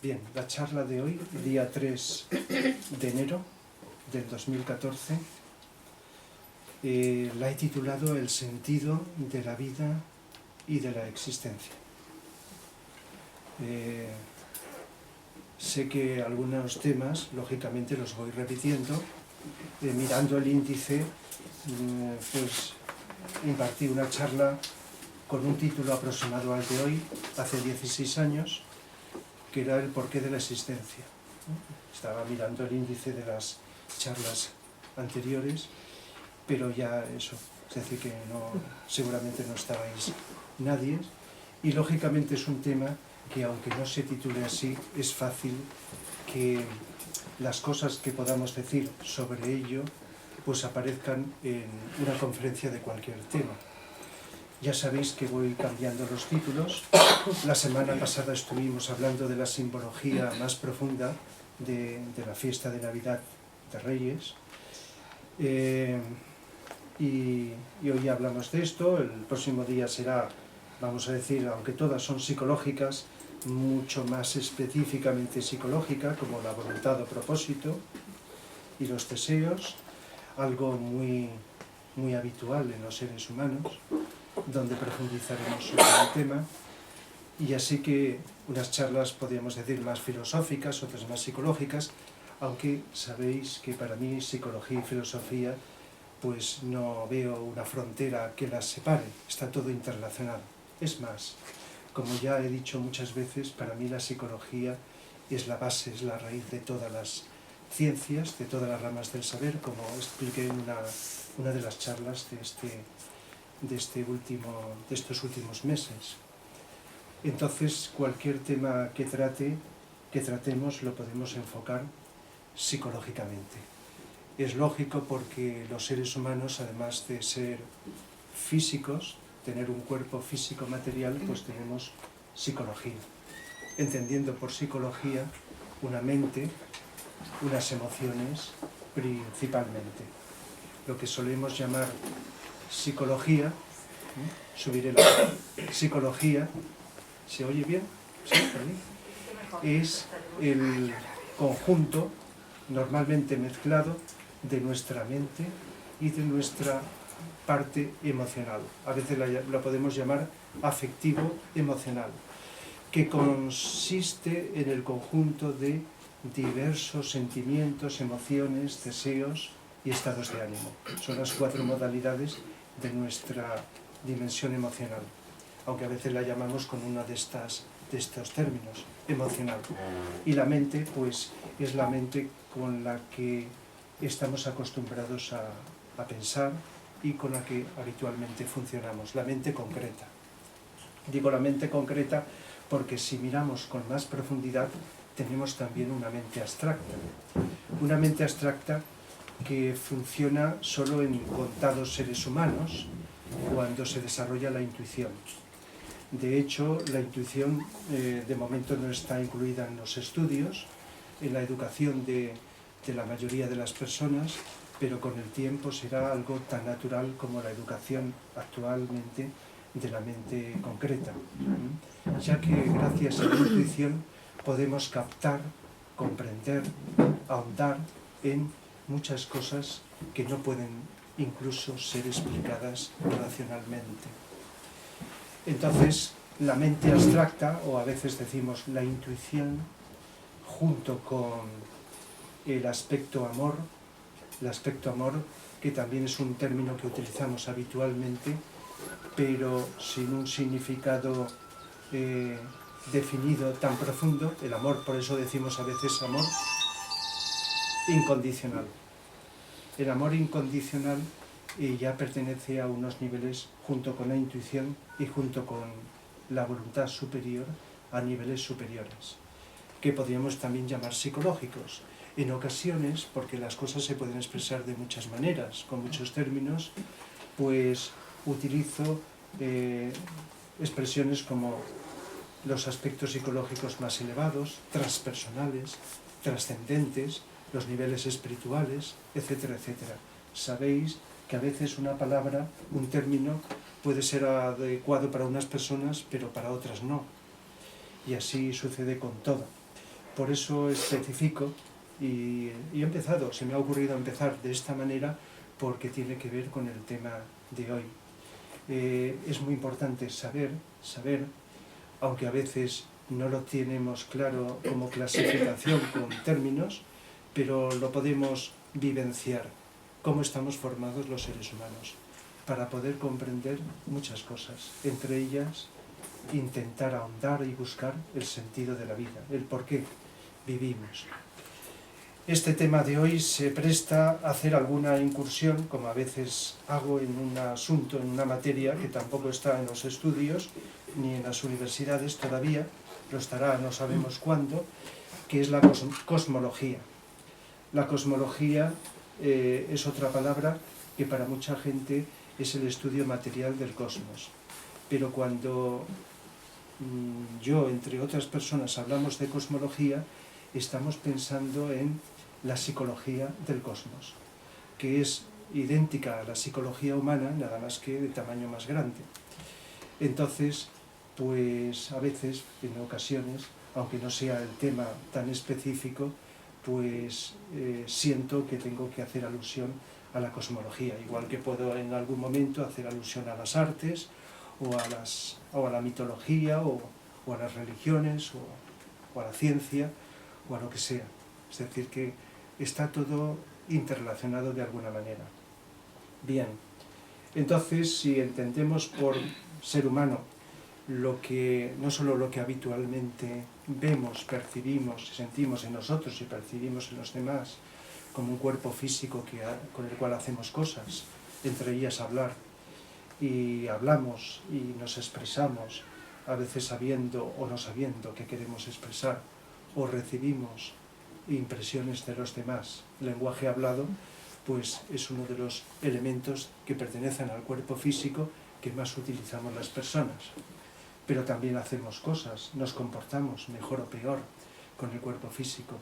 Bien, la charla de hoy, día 3 de enero del 2014, la he titulado El sentido de la vida y de la existencia. Sé que algunos temas, lógicamente, los voy repitiendo. Mirando el índice, pues impartí una charla con un título aproximado al de hoy, hace 16 años, que era el porqué de la existencia. Estaba mirando el índice de las charlas anteriores, pero ya eso, es decir, que no, seguramente no estabais nadie, y lógicamente es un tema que, aunque no se titule así, es fácil que las cosas que podamos decir sobre ello pues aparezcan en una conferencia de cualquier tema. Ya sabéis que voy cambiando los títulos. La semana pasada estuvimos hablando de la simbología más profunda de la fiesta de Navidad de Reyes. Y hoy hablamos de esto. El próximo día será, vamos a decir, aunque todas son psicológicas, mucho más específicamente psicológica, como la voluntad o propósito y los deseos, algo muy habitual en los seres humanos, donde profundizaremos sobre el tema. Y así que unas charlas, podríamos decir, más filosóficas, otras más psicológicas, aunque sabéis que para mí psicología y filosofía pues no veo una frontera que las separe, está todo interrelacionado. Es más, como ya he dicho muchas veces, para mí la psicología es la base, es la raíz de todas las ciencias, de todas las ramas del saber, como expliqué en una de las charlas de estos últimos meses. Entonces, cualquier tema que tratemos lo podemos enfocar psicológicamente. Es lógico porque los seres humanos, además de ser físicos, tener un cuerpo físico material, pues tenemos psicología. Entendiendo por psicología una mente, unas emociones principalmente. Lo que solemos llamar psicología, subiré la psicología, ¿se oye bien? ¿Sí? Es el conjunto normalmente mezclado de nuestra mente y de nuestra parte emocional. A veces la podemos llamar afectivo-emocional, que consiste en el conjunto de diversos sentimientos, emociones, deseos y estados de ánimo. Son las 4 modalidades de nuestra dimensión emocional, aunque a veces la llamamos con uno de estos términos, emocional. Y la mente, pues, es la mente con la que estamos acostumbrados a pensar y con la que habitualmente funcionamos, la mente concreta. Digo la mente concreta porque si miramos con más profundidad tenemos también una mente abstracta que funciona solo en contados seres humanos cuando se desarrolla la intuición. De hecho, la intuición de momento no está incluida en los estudios, en la educación de la mayoría de las personas, pero con el tiempo será algo tan natural como la educación actualmente de la mente concreta, ya que gracias a la intuición podemos captar, comprender, ahondar en muchas cosas que no pueden incluso ser explicadas racionalmente. Entonces, la mente abstracta, o a veces decimos la intuición, junto con el aspecto amor, que también es un término que utilizamos habitualmente, pero sin un significado definido tan profundo. El amor, por eso decimos a veces amor incondicional. El amor incondicional ya pertenece a unos niveles, junto con la intuición y junto con la voluntad superior, a niveles superiores, que podríamos también llamar psicológicos. En ocasiones, porque las cosas se pueden expresar de muchas maneras, con muchos términos, pues utilizo expresiones como los aspectos psicológicos más elevados, transpersonales, trascendentes, los niveles espirituales, etcétera, etcétera. Sabéis que a veces una palabra, un término, puede ser adecuado para unas personas, pero para otras no. Y así sucede con todo. Por eso especifico y he empezado, se me ha ocurrido empezar de esta manera porque tiene que ver con el tema de hoy. Es muy importante saber, aunque a veces no lo tenemos claro como clasificación con términos, pero lo podemos vivenciar, cómo estamos formados los seres humanos, para poder comprender muchas cosas, entre ellas intentar ahondar y buscar el sentido de la vida, el por qué vivimos. Este tema de hoy se presta a hacer alguna incursión, como a veces hago en un asunto, en una materia que tampoco está en los estudios ni en las universidades todavía, lo estará no sabemos cuándo, que es la cosmología. La cosmología es otra palabra que para mucha gente es el estudio material del cosmos. Pero cuando yo, entre otras personas, hablamos de cosmología, estamos pensando en la psicología del cosmos, que es idéntica a la psicología humana, nada más que de tamaño más grande. Entonces, pues a veces, en ocasiones, aunque no sea el tema tan específico, pues siento que tengo que hacer alusión a la cosmología, igual que puedo en algún momento hacer alusión a las artes, o a la mitología, o a las religiones, o a la ciencia, o a lo que sea. Es decir, que está todo interrelacionado de alguna manera. Bien, entonces si entendemos por ser humano no solo lo que habitualmente vemos, percibimos, sentimos en nosotros y percibimos en los demás, como un cuerpo físico con el cual hacemos cosas, entre ellas hablar, y hablamos y nos expresamos, a veces sabiendo o no sabiendo qué queremos expresar, o recibimos impresiones de los demás. El lenguaje hablado pues es uno de los elementos que pertenecen al cuerpo físico que más utilizamos las personas. Pero también hacemos cosas, nos comportamos mejor o peor con el cuerpo físico.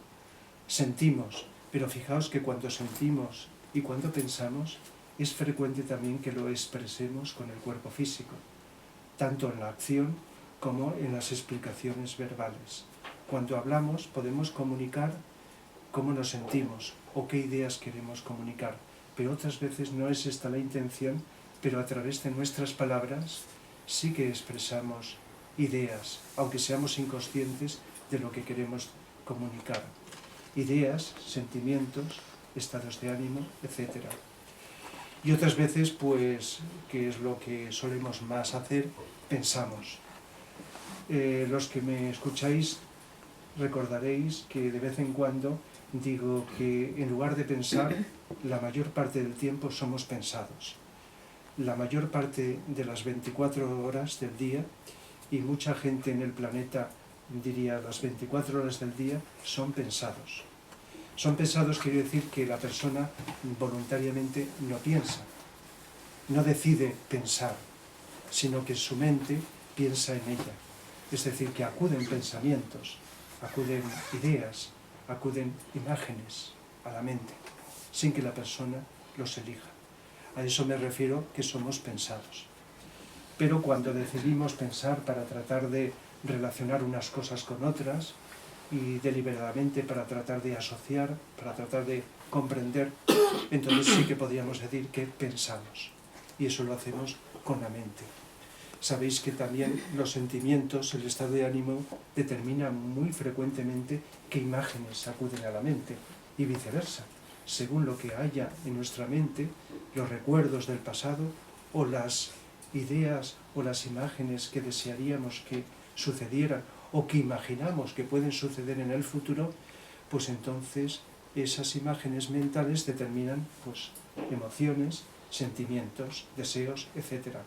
Sentimos, pero fijaos que cuando sentimos y cuando pensamos, es frecuente también que lo expresemos con el cuerpo físico, tanto en la acción como en las explicaciones verbales. Cuando hablamos podemos comunicar cómo nos sentimos o qué ideas queremos comunicar, pero otras veces no es esta la intención, pero a través de nuestras palabras sí que expresamos ideas, aunque seamos inconscientes de lo que queremos comunicar. Ideas, sentimientos, estados de ánimo, etc. Y otras veces, pues, que es lo que solemos más hacer, pensamos. Los que me escucháis recordaréis que de vez en cuando digo que en lugar de pensar, la mayor parte del tiempo somos pensados. La mayor parte de las 24 horas del día, y mucha gente en el planeta diría las 24 horas del día, son pensados. Son pensados quiere decir que la persona voluntariamente no piensa, no decide pensar, sino que su mente piensa en ella. Es decir, que acuden pensamientos, acuden ideas, acuden imágenes a la mente, sin que la persona los elija. A eso me refiero que somos pensados. Pero cuando decidimos pensar para tratar de relacionar unas cosas con otras, y deliberadamente para tratar de asociar, para tratar de comprender, entonces sí que podríamos decir que pensamos. Y eso lo hacemos con la mente. Sabéis que también los sentimientos, el estado de ánimo, determina muy frecuentemente qué imágenes acuden a la mente y viceversa. Según lo que haya en nuestra mente, los recuerdos del pasado o las ideas o las imágenes que desearíamos que sucedieran o que imaginamos que pueden suceder en el futuro, pues entonces esas imágenes mentales determinan pues, emociones, sentimientos, deseos, etc.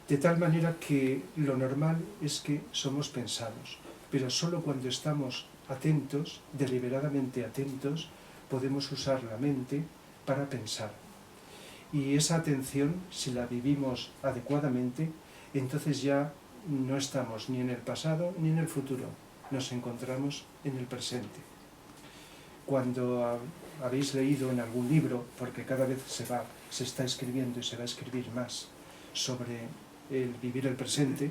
De tal manera que lo normal es que somos pensados, pero solo cuando estamos atentos, deliberadamente atentos, podemos usar la mente para pensar. Y esa atención, si la vivimos adecuadamente, entonces ya no estamos ni en el pasado ni en el futuro, nos encontramos en el presente. Cuando habéis leído en algún libro, porque cada vez se está escribiendo y se va a escribir más sobre el vivir el presente,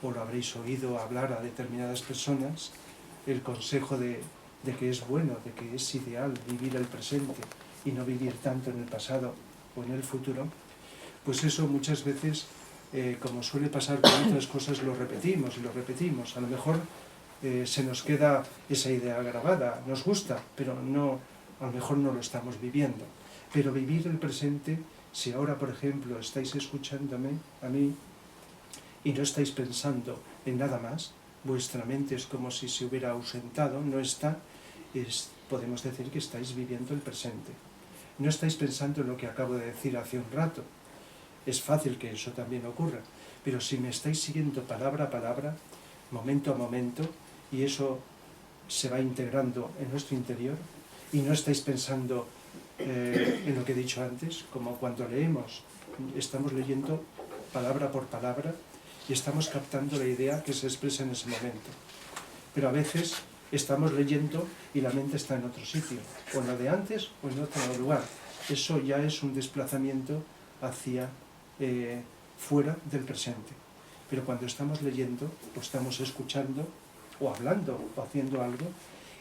o lo habréis oído hablar a determinadas personas, el consejo de que es bueno, de que es ideal vivir el presente y no vivir tanto en el pasado o en el futuro, pues eso muchas veces, como suele pasar con otras cosas, lo repetimos y lo repetimos. A lo mejor se nos queda esa idea grabada, nos gusta, pero no, a lo mejor no lo estamos viviendo. Pero vivir el presente, si ahora, por ejemplo, estáis escuchándome a mí y no estáis pensando en nada más, vuestra mente es como si se hubiera ausentado, no está, podemos decir que estáis viviendo el presente. No estáis pensando en lo que acabo de decir hace un rato. Es fácil que eso también ocurra, pero si me estáis siguiendo palabra a palabra, momento a momento, y eso se va integrando en nuestro interior, y no estáis pensando en lo que he dicho antes, como cuando leemos, estamos leyendo palabra por palabra y estamos captando la idea que se expresa en ese momento. Pero a veces estamos leyendo y la mente está en otro sitio, o en lo de antes o en otro lugar. Eso ya es un desplazamiento hacia fuera del presente. Pero cuando estamos leyendo o estamos escuchando o hablando o haciendo algo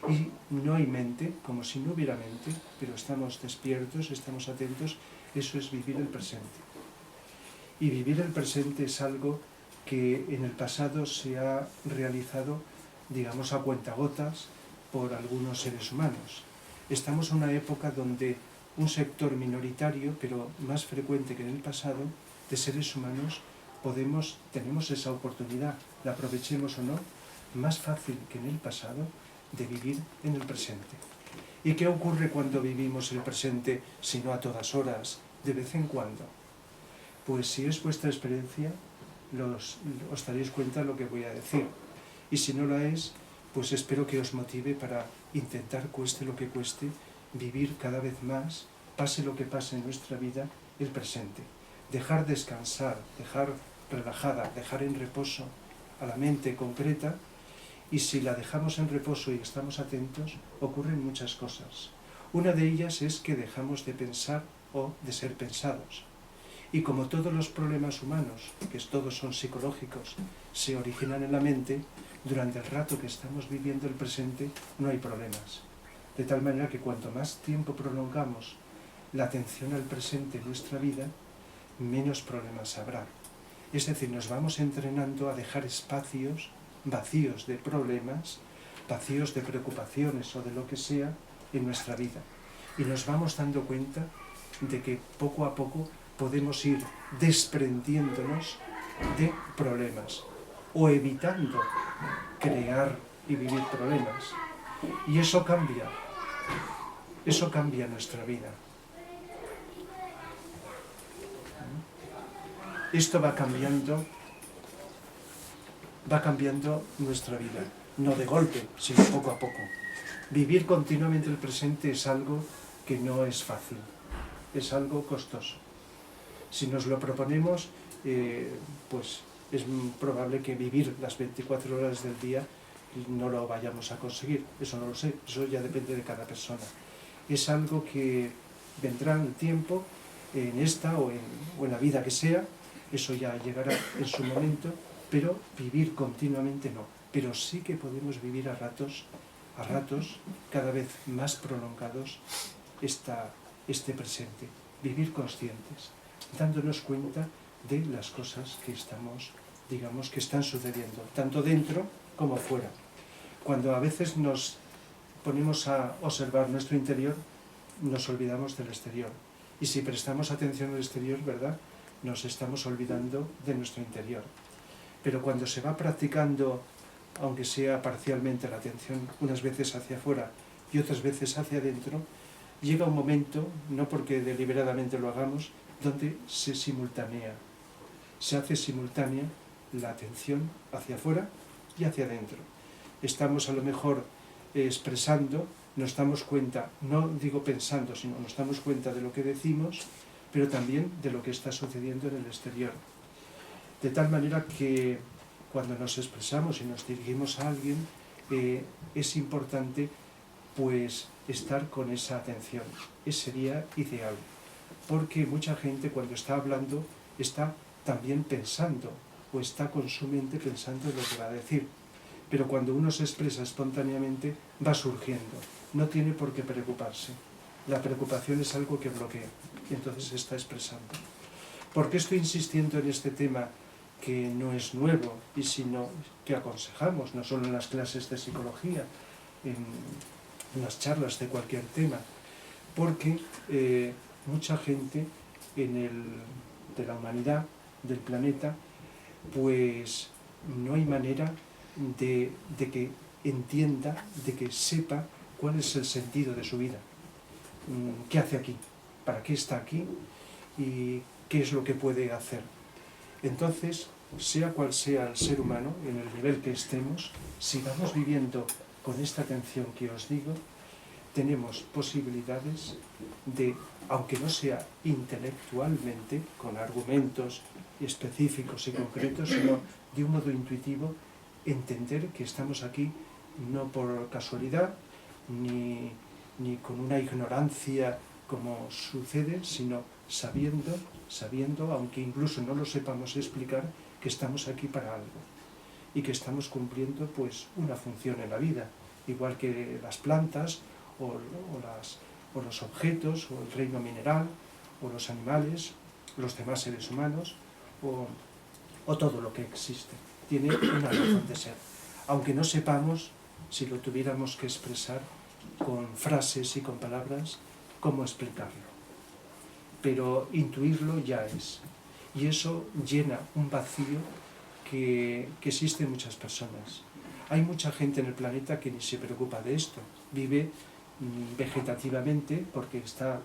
y no hay mente, como si no hubiera mente, pero estamos despiertos, estamos atentos, eso es vivir el presente. Y vivir el presente es algo que en el pasado se ha realizado, digamos, a cuentagotas por algunos seres humanos. Estamos en una época donde un sector minoritario, pero más frecuente que en el pasado, de seres humanos, tenemos esa oportunidad, la aprovechemos o no, más fácil que en el pasado, de vivir en el presente. ¿Y qué ocurre cuando vivimos el presente, si no a todas horas, de vez en cuando? Pues si es vuestra experiencia, os daréis cuenta de lo que voy a decir. Y si no la es, pues espero que os motive para intentar, cueste lo que cueste, vivir cada vez más, pase lo que pase en nuestra vida, el presente. Dejar descansar, dejar relajada, dejar en reposo a la mente concreta, y si la dejamos en reposo y estamos atentos, ocurren muchas cosas. Una de ellas es que dejamos de pensar o de ser pensados. Y como todos los problemas humanos, que todos son psicológicos, se originan en la mente, durante el rato que estamos viviendo el presente no hay problemas. De tal manera que cuanto más tiempo prolongamos la atención al presente en nuestra vida, menos problemas habrá. Es decir, nos vamos entrenando a dejar espacios vacíos de problemas, vacíos de preocupaciones o de lo que sea en nuestra vida. Y nos vamos dando cuenta de que poco a poco podemos ir desprendiéndonos de problemas o evitando crear y vivir problemas. Y eso cambia nuestra vida. Esto va cambiando nuestra vida, no de golpe, sino poco a poco. Vivir continuamente el presente es algo que no es fácil, es algo costoso. Si nos lo proponemos, pues es probable que vivir las 24 horas del día no lo vayamos a conseguir. Eso no lo sé, eso ya depende de cada persona. Es algo que vendrá en el tiempo, en esta o en la vida que sea, eso ya llegará en su momento, pero vivir continuamente no. Pero sí que podemos vivir a ratos cada vez más prolongados este presente. Vivir conscientes, dándonos cuenta de las cosas que que están sucediendo, tanto dentro como fuera. Cuando a veces nos ponemos a observar nuestro interior, nos olvidamos del exterior. Y si prestamos atención al exterior, ¿verdad?, nos estamos olvidando de nuestro interior. Pero cuando se va practicando, aunque sea parcialmente, la atención unas veces hacia afuera y otras veces hacia adentro, llega un momento, no porque deliberadamente lo hagamos, donde se simultanea. Se hace simultánea la atención hacia afuera y hacia adentro. Estamos a lo mejor expresando, nos damos cuenta, no digo pensando, sino nos damos cuenta de lo que decimos, pero también de lo que está sucediendo en el exterior. De tal manera que cuando nos expresamos y nos dirigimos a alguien, es importante pues estar con esa atención. Eso sería ideal, porque mucha gente cuando está hablando está también pensando, o está con su mente pensando en lo que va a decir. pero cuando uno se expresa espontáneamente va surgiendo, no tiene por qué preocuparse. La preocupación es algo que bloquea y entonces se está expresando. ¿Por qué estoy insistiendo en este tema que no es nuevo y sino que aconsejamos, no solo en las clases de psicología, en las charlas de cualquier tema? Porque mucha gente de la humanidad, del planeta, pues no hay manera de que entienda, de que sepa cuál es el sentido de su vida. ¿Qué hace aquí? ¿Para qué está aquí? ¿Y qué es lo que puede hacer? Entonces, sea cual sea el ser humano, en el nivel que estemos, si vamos viviendo con esta atención que os digo, tenemos posibilidades de, aunque no sea intelectualmente, con argumentos específicos y concretos, sino de un modo intuitivo, entender que estamos aquí no por casualidad, ni con una ignorancia como sucede, sino sabiendo, aunque incluso no lo sepamos explicar, que estamos aquí para algo y que estamos cumpliendo pues una función en la vida, igual que las plantas o los objetos, o el reino mineral, o los animales, los demás seres humanos, o todo lo que existe. Tiene una razón de ser. Aunque no sepamos, si lo tuviéramos que expresar con frases y con palabras, cómo explicarlo. Pero intuirlo ya es. Y eso llena un vacío que existe en muchas personas. Hay mucha gente en el planeta que ni se preocupa de esto. Vive vegetativamente porque está,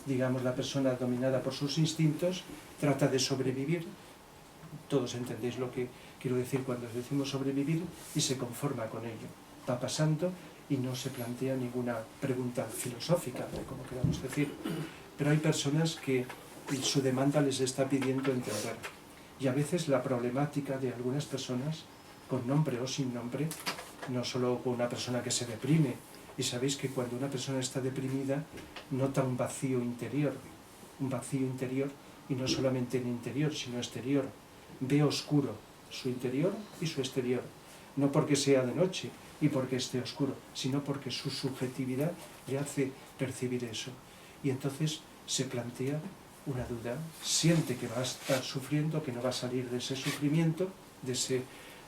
digamos, la persona dominada por sus instintos, trata de sobrevivir. Todos entendéis lo que quiero decir cuando decimos sobrevivir, y se conforma con ello. Va pasando y no se plantea ninguna pregunta filosófica, como queramos decir. Pero hay personas que su demanda les está pidiendo entender. Y a veces la problemática de algunas personas, con nombre o sin nombre, no solo con una persona que se deprime, y sabéis que cuando una persona está deprimida nota un vacío interior, y no solamente en interior, sino exterior. Ve oscuro su interior y su exterior, no porque sea de noche y porque esté oscuro, sino porque su subjetividad le hace percibir eso. Y entonces se plantea una duda, siente que va a estar sufriendo, que no va a salir de ese sufrimiento, de ese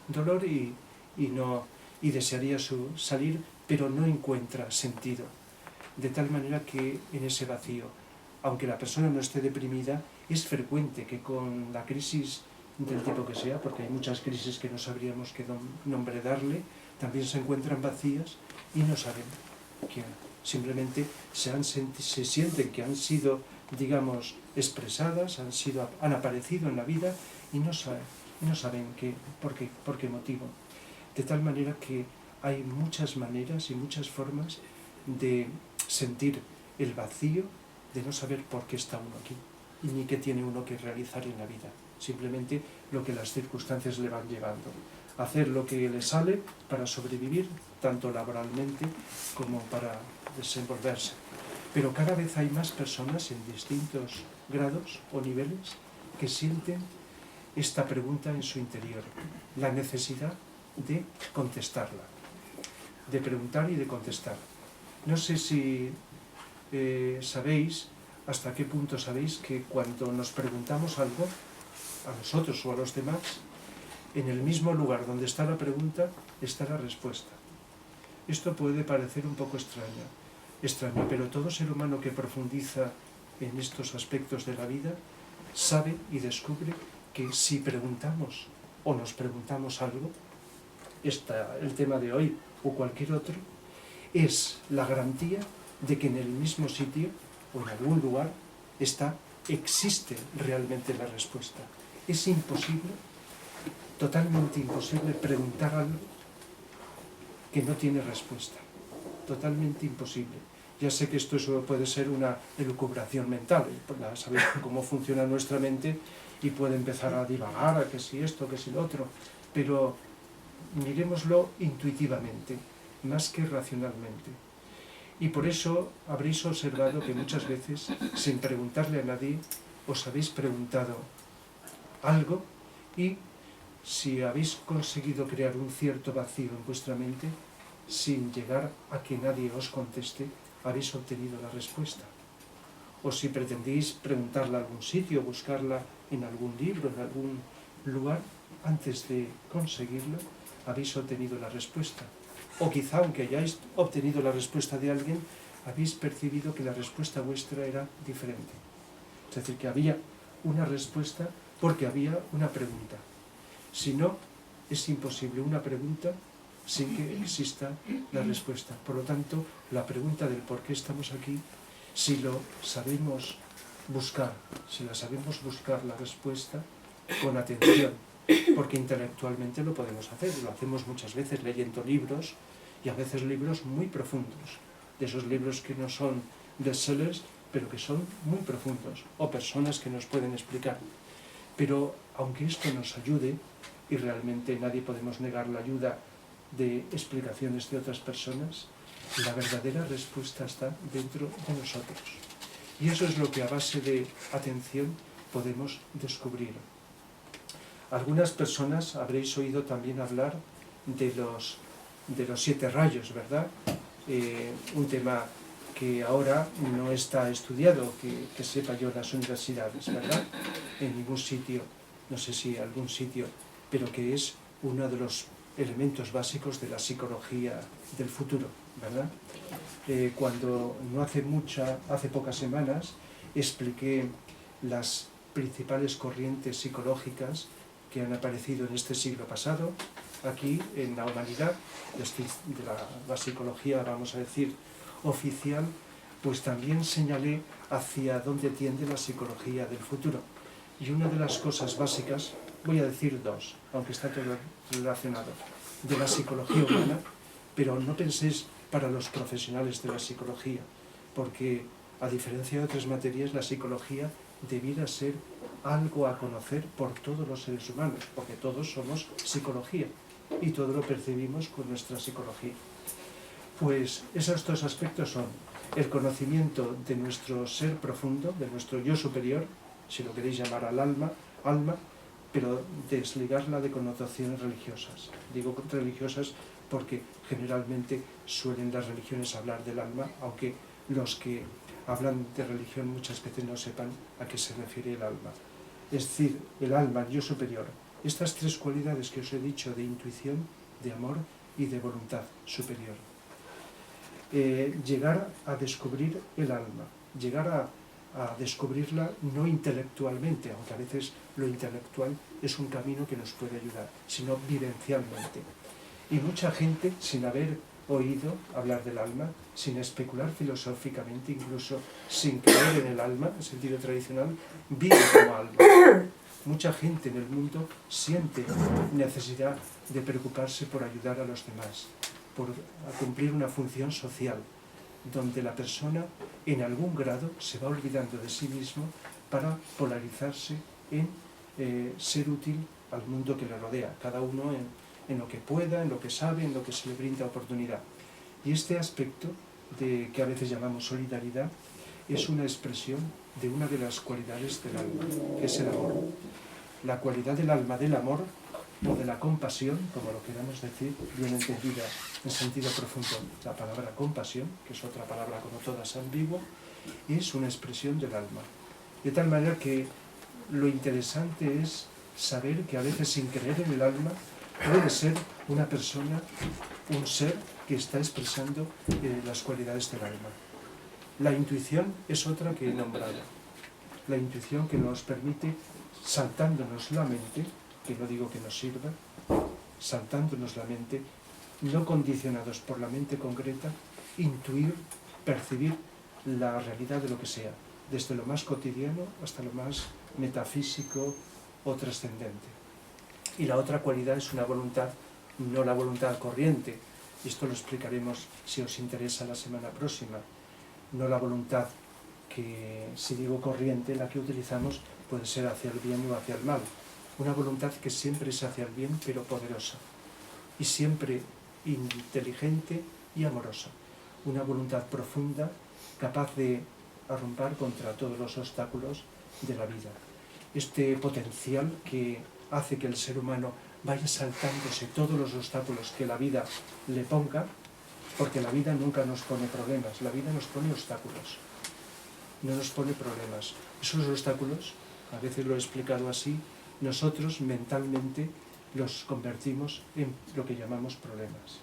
dolor y desearía salir, pero no encuentra sentido. De tal manera que en ese vacío, aunque la persona no esté deprimida, es frecuente que con la crisis del tipo que sea, porque hay muchas crisis que no sabríamos qué nombre darle, también se encuentran vacías y no saben que simplemente se sienten que han sido, digamos, expresadas, han aparecido en la vida y no saben por qué motivo. De tal manera que hay muchas maneras y muchas formas de sentir el vacío, de no saber por qué está uno aquí y ni qué tiene uno que realizar en la vida. Simplemente lo que las circunstancias le van llevando. Hacer lo que le sale para sobrevivir, tanto laboralmente como para desenvolverse. Pero cada vez hay más personas en distintos grados o niveles que sienten esta pregunta en su interior, la necesidad de contestarla, de preguntar y de contestar. No sé si sabéis, hasta qué punto sabéis que cuando nos preguntamos algo, a nosotros o a los demás, en el mismo lugar donde está la pregunta, está la respuesta. Esto puede parecer un poco extraño, pero todo ser humano que profundiza en estos aspectos de la vida sabe y descubre que si preguntamos o nos preguntamos algo, el tema de hoy o cualquier otro, es la garantía de que en el mismo sitio o en algún lugar existe realmente la respuesta. Es imposible, totalmente imposible, preguntar algo que no tiene respuesta. Totalmente imposible. Ya sé que esto puede ser una elucubración mental, sabéis cómo funciona nuestra mente y puede empezar a divagar, a que si esto, que si lo otro, pero miremoslo intuitivamente, más que racionalmente. Y por eso habréis observado que muchas veces, sin preguntarle a nadie, os habéis preguntado algo y si habéis conseguido crear un cierto vacío en vuestra mente, sin llegar a que nadie os conteste, habéis obtenido la respuesta. O si pretendéis preguntarla a algún sitio, buscarla en algún libro, en algún lugar, antes de conseguirlo, habéis obtenido la respuesta. O quizá, aunque hayáis obtenido la respuesta de alguien, habéis percibido que la respuesta vuestra era diferente. Es decir, que había una respuesta porque había una pregunta. Si no, es imposible una pregunta sin que exista la respuesta. Por lo tanto, la pregunta del por qué estamos aquí, si lo sabemos buscar, si la sabemos buscar la respuesta con atención, porque intelectualmente lo podemos hacer, lo hacemos muchas veces leyendo libros, y a veces libros muy profundos, de esos libros que no son bestsellers, pero que son muy profundos, o personas que nos pueden explicar. Pero aunque esto nos ayude, y realmente nadie podemos negar la ayuda de explicaciones de otras personas, la verdadera respuesta está dentro de nosotros. Y eso es lo que a base de atención podemos descubrir. Algunas personas habréis oído también hablar de los 7 rayos, ¿verdad? Un tema que ahora no está estudiado, que sepa yo en las universidades, ¿verdad? En ningún sitio, no sé si algún sitio, pero que es uno de los elementos básicos de la psicología del futuro, ¿verdad? Cuando no hace pocas semanas, expliqué las principales corrientes psicológicas que han aparecido en este siglo pasado, aquí en la humanidad, de la psicología, vamos a decir, oficial, pues también señalé hacia dónde tiende la psicología del futuro. Y una de las cosas básicas, voy a decir 2, aunque está todo relacionado, de la psicología humana, pero no penséis para los profesionales de la psicología, porque a diferencia de otras materias, la psicología debiera ser algo a conocer por todos los seres humanos, porque todos somos psicología y todo lo percibimos con nuestra psicología. Pues esos 2 aspectos son el conocimiento de nuestro ser profundo, de nuestro yo superior, si lo queréis llamar al alma, pero desligarla de connotaciones religiosas. Digo religiosas porque generalmente suelen las religiones hablar del alma, aunque los que hablan de religión muchas veces no sepan a qué se refiere el alma. Es decir, el alma, el yo superior. Estas 3 cualidades que os he dicho de intuición, de amor y de voluntad superior. Llegar a descubrir el alma, llegar a descubrirla no intelectualmente, aunque a veces lo intelectual es un camino que nos puede ayudar, sino vivencialmente. Y mucha gente, sin haber oído hablar del alma, sin especular filosóficamente, incluso sin creer en el alma, en sentido tradicional, vive como alma. Mucha gente en el mundo siente necesidad de preocuparse por ayudar a los demás, por cumplir una función social, donde la persona en algún grado se va olvidando de sí mismo para polarizarse en ser útil al mundo que le rodea, cada uno en lo que pueda, en lo que sabe, en lo que se le brinda oportunidad. Y este aspecto, que a veces llamamos solidaridad, es una expresión de una de las cualidades del alma, que es el amor. La cualidad del alma del amor, o de la compasión, como lo queramos decir, bien entendida en sentido profundo, la palabra compasión, que es otra palabra como todas ambigua, es una expresión del alma. De tal manera que lo interesante es saber que a veces sin creer en el alma puede ser una persona, un ser que está expresando las cualidades del alma. La intuición es otra que he nombrado. La intuición que nos permite, saltándonos la mente, que no digo que nos sirva, saltándonos la mente, no condicionados por la mente concreta, intuir, percibir la realidad de lo que sea, desde lo más cotidiano hasta lo más metafísico o trascendente. Y la otra cualidad es una voluntad, no la voluntad corriente, y esto lo explicaremos si os interesa la semana próxima, no la voluntad que, si digo corriente, la que utilizamos puede ser hacia el bien o hacia el mal, una voluntad que siempre es hacia el bien pero poderosa, y siempre inteligente y amorosa, una voluntad profunda capaz de arrumbar contra todos los obstáculos de la vida. Este potencial que hace que el ser humano vaya saltándose todos los obstáculos que la vida le ponga, porque la vida nunca nos pone problemas, la vida nos pone obstáculos, no nos pone problemas. Esos obstáculos, a veces lo he explicado así, nosotros mentalmente los convertimos en lo que llamamos problemas.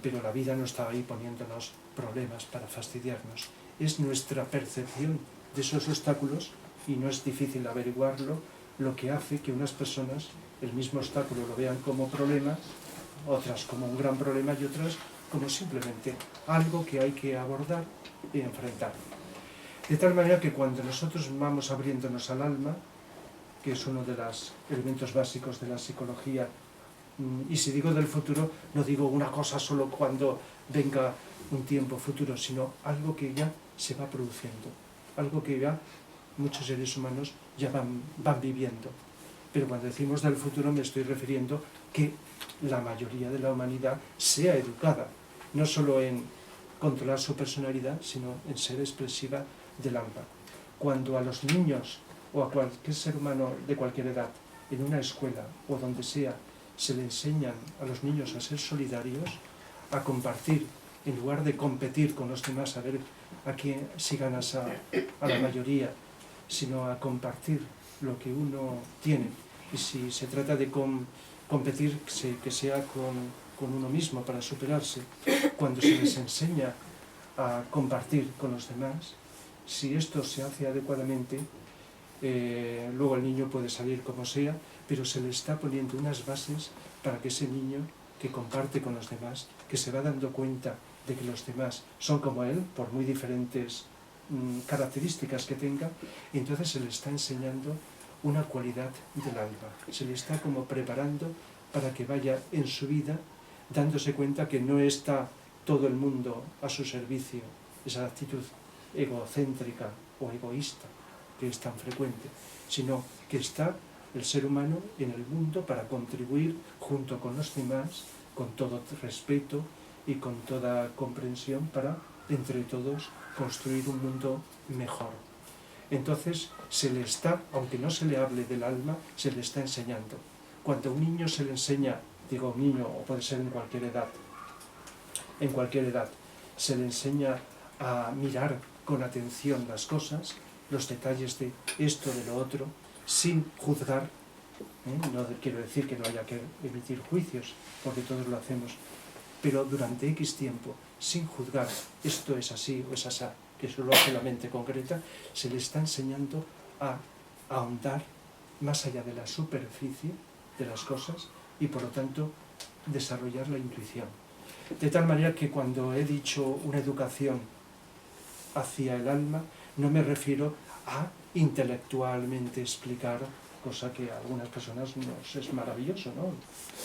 Pero la vida no está ahí poniéndonos problemas para fastidiarnos. Es nuestra percepción de esos obstáculos, y no es difícil averiguarlo, lo que hace que unas personas el mismo obstáculo lo vean como problema, otras como un gran problema y otras como simplemente algo que hay que abordar y enfrentar. De tal manera que cuando nosotros vamos abriéndonos al alma, que es uno de los elementos básicos de la psicología, y si digo del futuro, no digo una cosa solo cuando venga un tiempo futuro, sino algo que ya se va produciendo, algo que ya muchos seres humanos ya van viviendo. Pero cuando decimos del futuro me estoy refiriendo que la mayoría de la humanidad sea educada, no solo en controlar su personalidad, sino en ser expresiva del alma. Cuando a los niños o a cualquier ser humano de cualquier edad, en una escuela o donde sea, se le enseñan a los niños a ser solidarios, a compartir, en lugar de competir con los demás, a ver a quién, si ganas a la mayoría, sino a compartir lo que uno tiene. Y si se trata de competir, que sea con uno mismo para superarse. Cuando se les enseña a compartir con los demás, si esto se hace adecuadamente, luego el niño puede salir como sea, pero se le está poniendo unas bases para que ese niño que comparte con los demás, que se va dando cuenta de que los demás son como él, por muy diferentes características que tenga, y entonces se le está enseñando una cualidad del alma, se le está como preparando para que vaya en su vida dándose cuenta que no está todo el mundo a su servicio, esa actitud egocéntrica o egoísta que es tan frecuente, sino que está el ser humano en el mundo para contribuir junto con los demás, con todo respeto y con toda comprensión, para entre todos construir un mundo mejor. Entonces se le está, aunque no se le hable del alma, se le está enseñando. Cuando a un niño se le enseña, digo un niño, o puede ser en cualquier edad, se le enseña a mirar con atención las cosas, los detalles de esto, de lo otro, sin juzgar, no quiero decir que no haya que emitir juicios, porque todos lo hacemos, pero durante X tiempo, sin juzgar, esto es así o es asá, que eso lo hace la mente concreta, se le está enseñando a ahondar más allá de la superficie de las cosas y por lo tanto desarrollar la intuición. De tal manera que cuando he dicho una educación hacia el alma, no me refiero a intelectualmente explicar, cosa que a algunas personas nos es maravilloso, ¿no?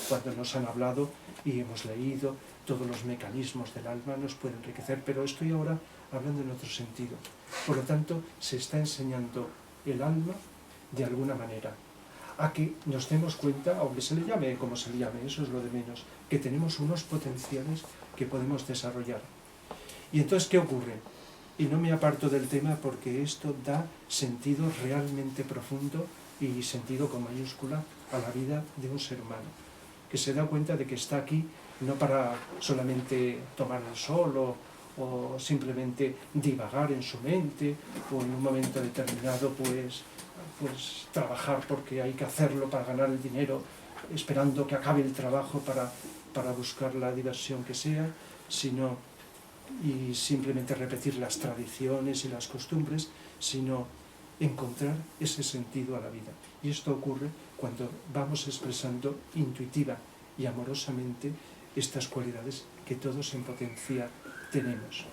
Cuando nos han hablado y hemos leído todos los mecanismos del alma, nos puede enriquecer, pero estoy ahora hablando en otro sentido. Por lo tanto, se está enseñando el alma de alguna manera a que nos demos cuenta, aunque se le llame como se le llame, eso es lo de menos, que tenemos unos potenciales que podemos desarrollar. Y entonces, ¿qué ocurre? Y no me aparto del tema porque esto da sentido realmente profundo y sentido con mayúscula a la vida de un ser humano, que se da cuenta de que está aquí no para solamente tomar el sol o simplemente divagar en su mente o en un momento determinado pues trabajar porque hay que hacerlo para ganar el dinero, esperando que acabe el trabajo para buscar la diversión que sea, sino y simplemente repetir las tradiciones y las costumbres, sino encontrar ese sentido a la vida. Y esto ocurre cuando vamos expresando intuitiva y amorosamente estas cualidades que todos en potencia tenemos.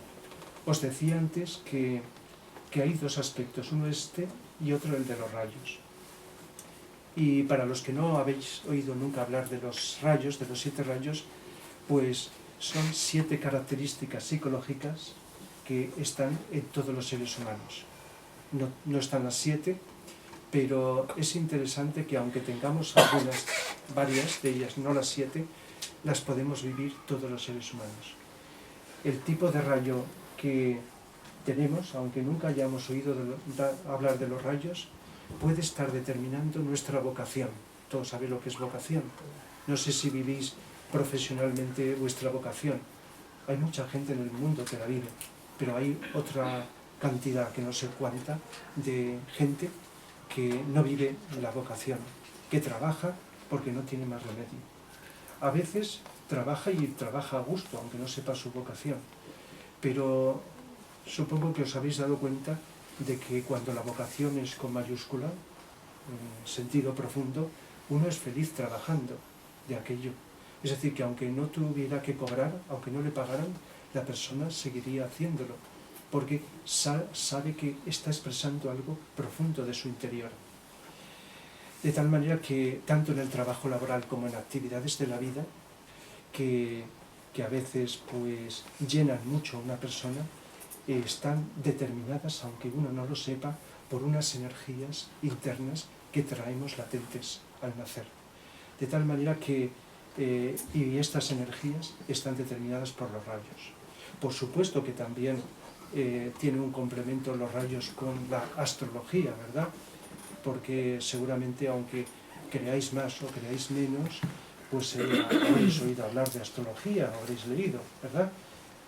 Os decía antes que hay dos aspectos, uno este y otro el de los rayos. Y para los que no habéis oído nunca hablar de los rayos, de los 7 rayos, pues son 7 características psicológicas que están en todos los seres humanos. No están las 7, pero es interesante que aunque tengamos varias de ellas, no las 7, las podemos vivir todos los seres humanos. El tipo de rayo que tenemos, aunque nunca hayamos oído hablar de los rayos, puede estar determinando nuestra vocación todos sabéis lo que es vocación. No sé si vivís profesionalmente vuestra vocación. Hay mucha gente en el mundo que la vive, pero hay otra cantidad, que no sé cuánta, de gente que no vive la vocación, que trabaja porque no tiene más remedio. A veces trabaja y trabaja a gusto, aunque no sepa su vocación. Pero supongo que os habéis dado cuenta de que cuando la vocación es con mayúscula, en sentido profundo, uno es feliz trabajando de aquello. Es decir, que aunque no tuviera que cobrar, aunque no le pagaran, la persona seguiría haciéndolo, porque sabe que está expresando algo profundo de su interior. De tal manera que, tanto en el trabajo laboral como en actividades de la vida, que a veces pues llenan mucho a una persona, están determinadas, aunque uno no lo sepa, por unas energías internas que traemos latentes al nacer. De tal manera que, y estas energías están determinadas por los rayos. Por supuesto que también tiene un complemento los rayos con la astrología, ¿verdad? Porque seguramente, aunque creáis más o creáis menos, pues habréis oído hablar de astrología, habréis leído, ¿verdad?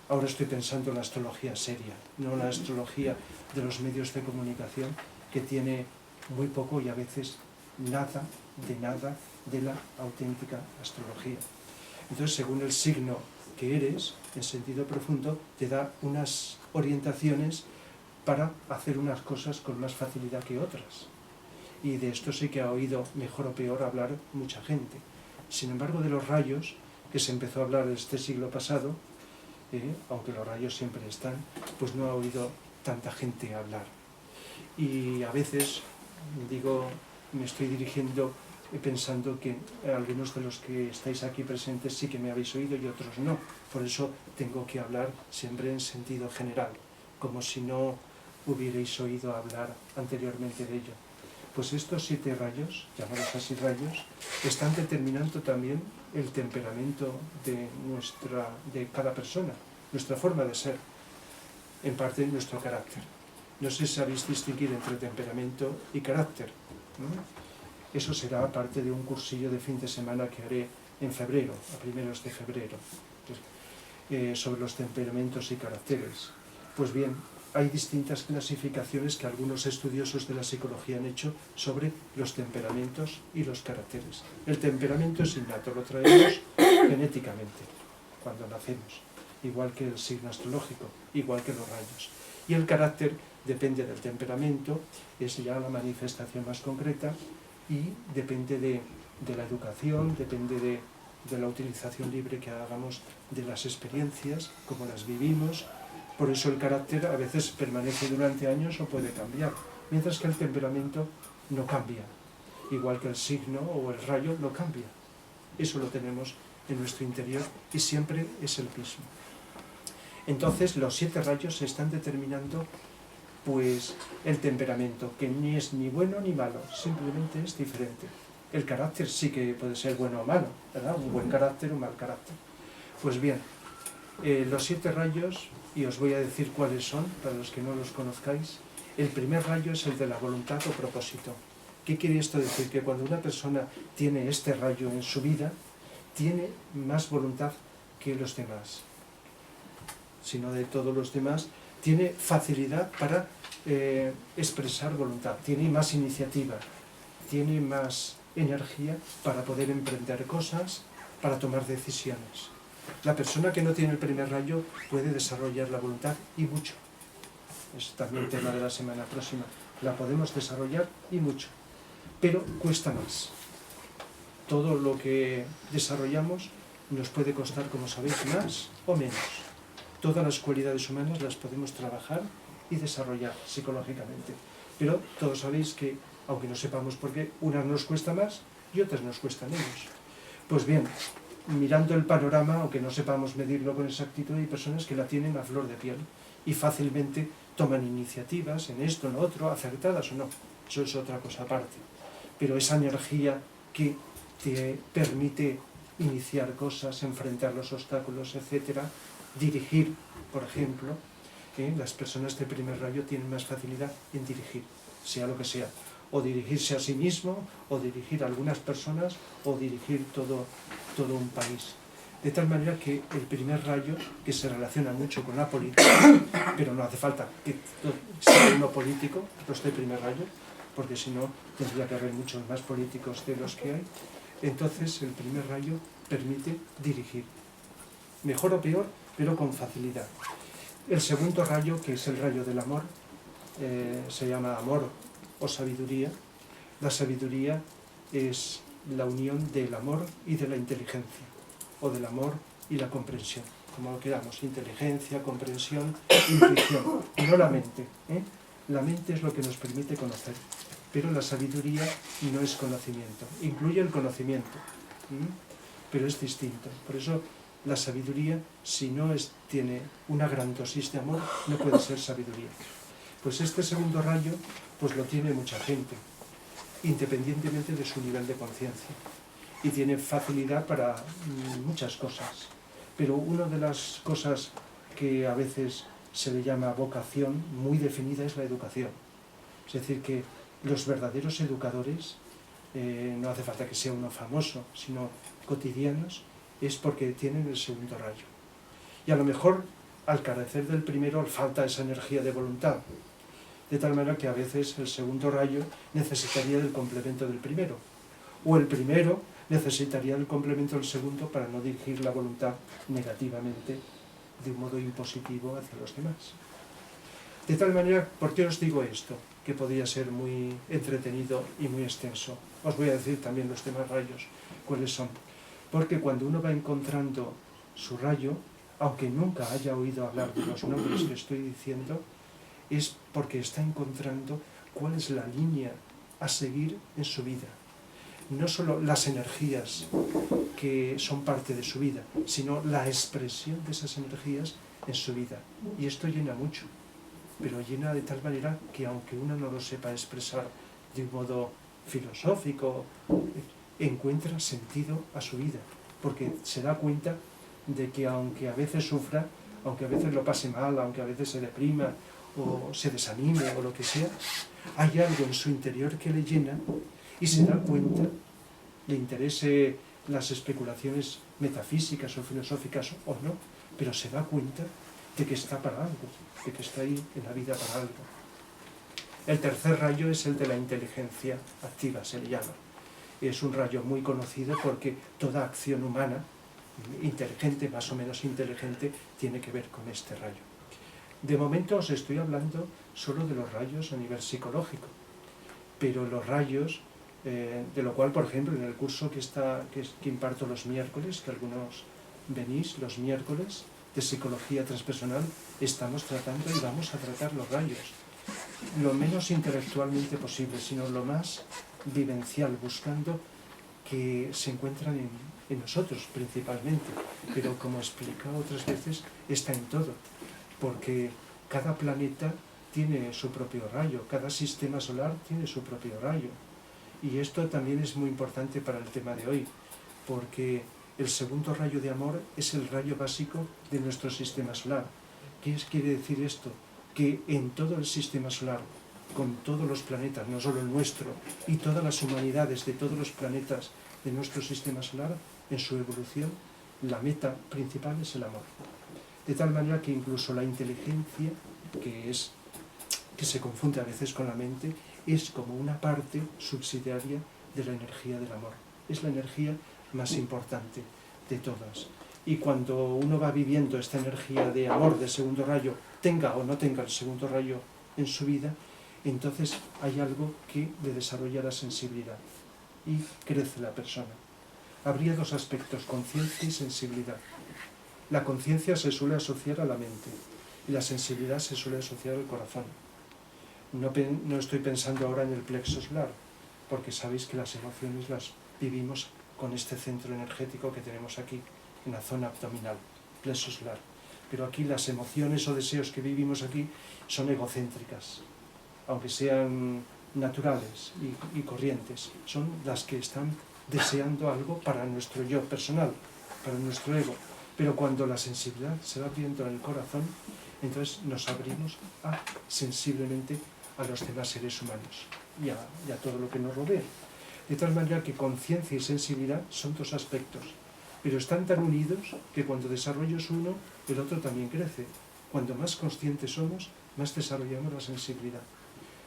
Ahora estoy pensando en la astrología seria, no la astrología de los medios de comunicación, que tiene muy poco y a veces nada de la auténtica astrología. Entonces, según el signo que eres, en sentido profundo, te da unas orientaciones para hacer unas cosas con más facilidad que otras. Y de esto sí que ha oído, mejor o peor, hablar mucha gente. Sin embargo, de los rayos, que se empezó a hablar este siglo pasado, aunque los rayos siempre están, pues no ha oído tanta gente hablar. Y a veces, digo, me estoy dirigiendo pensando que algunos de los que estáis aquí presentes sí que me habéis oído y otros no. Por eso tengo que hablar siempre en sentido general, como si no hubierais oído hablar anteriormente de ello. Pues estos 7 rayos, llamados así rayos, están determinando también el temperamento de cada persona, nuestra forma de ser, en parte nuestro carácter. No sé si sabéis distinguir entre temperamento y carácter, ¿no? Eso será parte de un cursillo de fin de semana que haré en febrero, a primeros de febrero, sobre los temperamentos y caracteres. Pues bien, hay distintas clasificaciones que algunos estudiosos de la psicología han hecho sobre los temperamentos y los caracteres. El temperamento es innato, lo traemos genéticamente cuando nacemos, igual que el signo astrológico, igual que los rayos. Y el carácter depende del temperamento, es ya la manifestación más concreta, y depende de la educación, depende de la utilización libre que hagamos de las experiencias, cómo las vivimos. Por eso el carácter a veces permanece durante años o puede cambiar, mientras que el temperamento no cambia, igual que el signo o el rayo no cambia. Eso lo tenemos en nuestro interior y siempre es el mismo. Entonces los 7 rayos están determinando pues el temperamento, que ni es ni bueno ni malo, simplemente es diferente. El carácter sí que puede ser bueno o malo, ¿verdad? Un buen carácter, un mal carácter. Pues bien, los 7 rayos, y os voy a decir cuáles son, para los que no los conozcáis. El primer rayo es el de la voluntad o propósito. ¿Qué quiere esto decir? Que cuando una persona tiene este rayo en su vida, tiene más voluntad que los demás, sino de todos los demás, tiene facilidad para expresar voluntad, tiene más iniciativa, tiene más energía para poder emprender cosas, para tomar decisiones. La persona que no tiene el primer rayo puede desarrollar la voluntad y mucho. Es también tema de la semana próxima. La podemos desarrollar y mucho, pero cuesta más. Todo lo que desarrollamos nos puede costar, como sabéis, más o menos. Todas las cualidades humanas las podemos trabajar y desarrollar psicológicamente. Pero todos sabéis que, aunque no sepamos por qué, unas nos cuesta más y otras nos cuesta menos. Pues bien, mirando el panorama, aunque no sepamos medirlo con exactitud, hay personas que la tienen a flor de piel y fácilmente toman iniciativas en esto, en lo otro, acertadas o no. Eso es otra cosa aparte. Pero esa energía que te permite iniciar cosas, enfrentar los obstáculos, etcétera, dirigir, por ejemplo, las personas de primer rayo tienen más facilidad en dirigir, sea lo que sea, o dirigirse a sí mismo, o dirigir a algunas personas, o dirigir todo un país. De tal manera que el primer rayo, que se relaciona mucho con la política, pero no hace falta que sea uno político, este primer rayo, porque si no tendría que haber muchos más políticos de los que hay. Entonces el primer rayo permite dirigir, mejor o peor, pero con facilidad. El segundo rayo, que es el rayo del amor, se llama amor o sabiduría. La sabiduría es la unión del amor y de la inteligencia, o del amor y la comprensión, como lo queramos, inteligencia, comprensión, intuición, no la mente. La mente es lo que nos permite conocer, pero la sabiduría no es conocimiento, incluye el conocimiento, pero es distinto. Por eso la sabiduría, si no tiene una gran dosis de amor, no puede ser sabiduría. Pues este segundo rayo pues lo tiene mucha gente, independientemente de su nivel de conciencia, y tiene facilidad para muchas cosas. Pero una de las cosas que a veces se le llama vocación muy definida es la educación. Es decir, que los verdaderos educadores, no hace falta que sea uno famoso, sino cotidianos, es porque tienen el segundo rayo. Y a lo mejor, al carecer del primero, falta esa energía de voluntad, de tal manera que a veces el segundo rayo necesitaría del complemento del primero, o el primero necesitaría el complemento del segundo para no dirigir la voluntad negativamente, de un modo impositivo hacia los demás. De tal manera, ¿por qué os digo esto? Que podría ser muy entretenido y muy extenso. Os voy a decir también los demás rayos, cuáles son. Porque cuando uno va encontrando su rayo, aunque nunca haya oído hablar de los nombres que estoy diciendo, es porque está encontrando cuál es la línea a seguir en su vida. No solo las energías que son parte de su vida, sino la expresión de esas energías en su vida. Y esto llena mucho, pero llena de tal manera que aunque uno no lo sepa expresar de un modo filosófico, encuentra sentido a su vida, porque se da cuenta de que aunque a veces sufra, aunque a veces lo pase mal, aunque a veces se deprima o se desanime o lo que sea, hay algo en su interior que le llena y se da cuenta, le interese las especulaciones metafísicas o filosóficas o no, pero se da cuenta de que está para algo, de que está ahí en la vida para algo. El tercer rayo es el de la inteligencia activa, se le llama. Es un rayo muy conocido porque toda acción humana, inteligente, más o menos inteligente, tiene que ver con este rayo. De momento os estoy hablando solo de los rayos a nivel psicológico, pero los rayos, de lo cual, por ejemplo, en el curso que imparto los miércoles, que algunos venís los miércoles, de psicología transpersonal, estamos tratando y vamos a tratar los rayos, lo menos intelectualmente posible, sino lo más vivencial, buscando que se encuentran en nosotros principalmente, pero como he explicado otras veces, está en todo, porque cada planeta tiene su propio rayo, cada sistema solar tiene su propio rayo, y esto también es muy importante para el tema de hoy, porque el segundo rayo de amor es el rayo básico de nuestro sistema solar. ¿Qué quiere decir esto? Que en todo el sistema solar, con todos los planetas, no solo el nuestro, y todas las humanidades de todos los planetas de nuestro sistema solar, en su evolución, la meta principal es el amor. De tal manera que incluso la inteligencia, que se confunde a veces con la mente, es como una parte subsidiaria de la energía del amor. Es la energía más importante de todas. Y cuando uno va viviendo esta energía de amor del segundo rayo, tenga o no tenga el segundo rayo en su vida, entonces hay algo que le desarrolla la sensibilidad y crece la persona. Habría dos aspectos, conciencia y sensibilidad. La conciencia se suele asociar a la mente y la sensibilidad se suele asociar al corazón. No estoy pensando ahora en el plexo solar, porque sabéis que las emociones las vivimos con este centro energético que tenemos aquí, en la zona abdominal, plexo solar. Pero aquí las emociones o deseos que vivimos aquí son egocéntricas, aunque sean naturales y corrientes, son las que están deseando algo para nuestro yo personal, para nuestro ego. Pero cuando la sensibilidad se va abriendo en el corazón, entonces nos abrimos sensiblemente a los demás seres humanos y a todo lo que nos rodea. De tal manera que conciencia y sensibilidad son dos aspectos, pero están tan unidos que cuando desarrollas uno, el otro también crece. Cuando más conscientes somos, más desarrollamos la sensibilidad.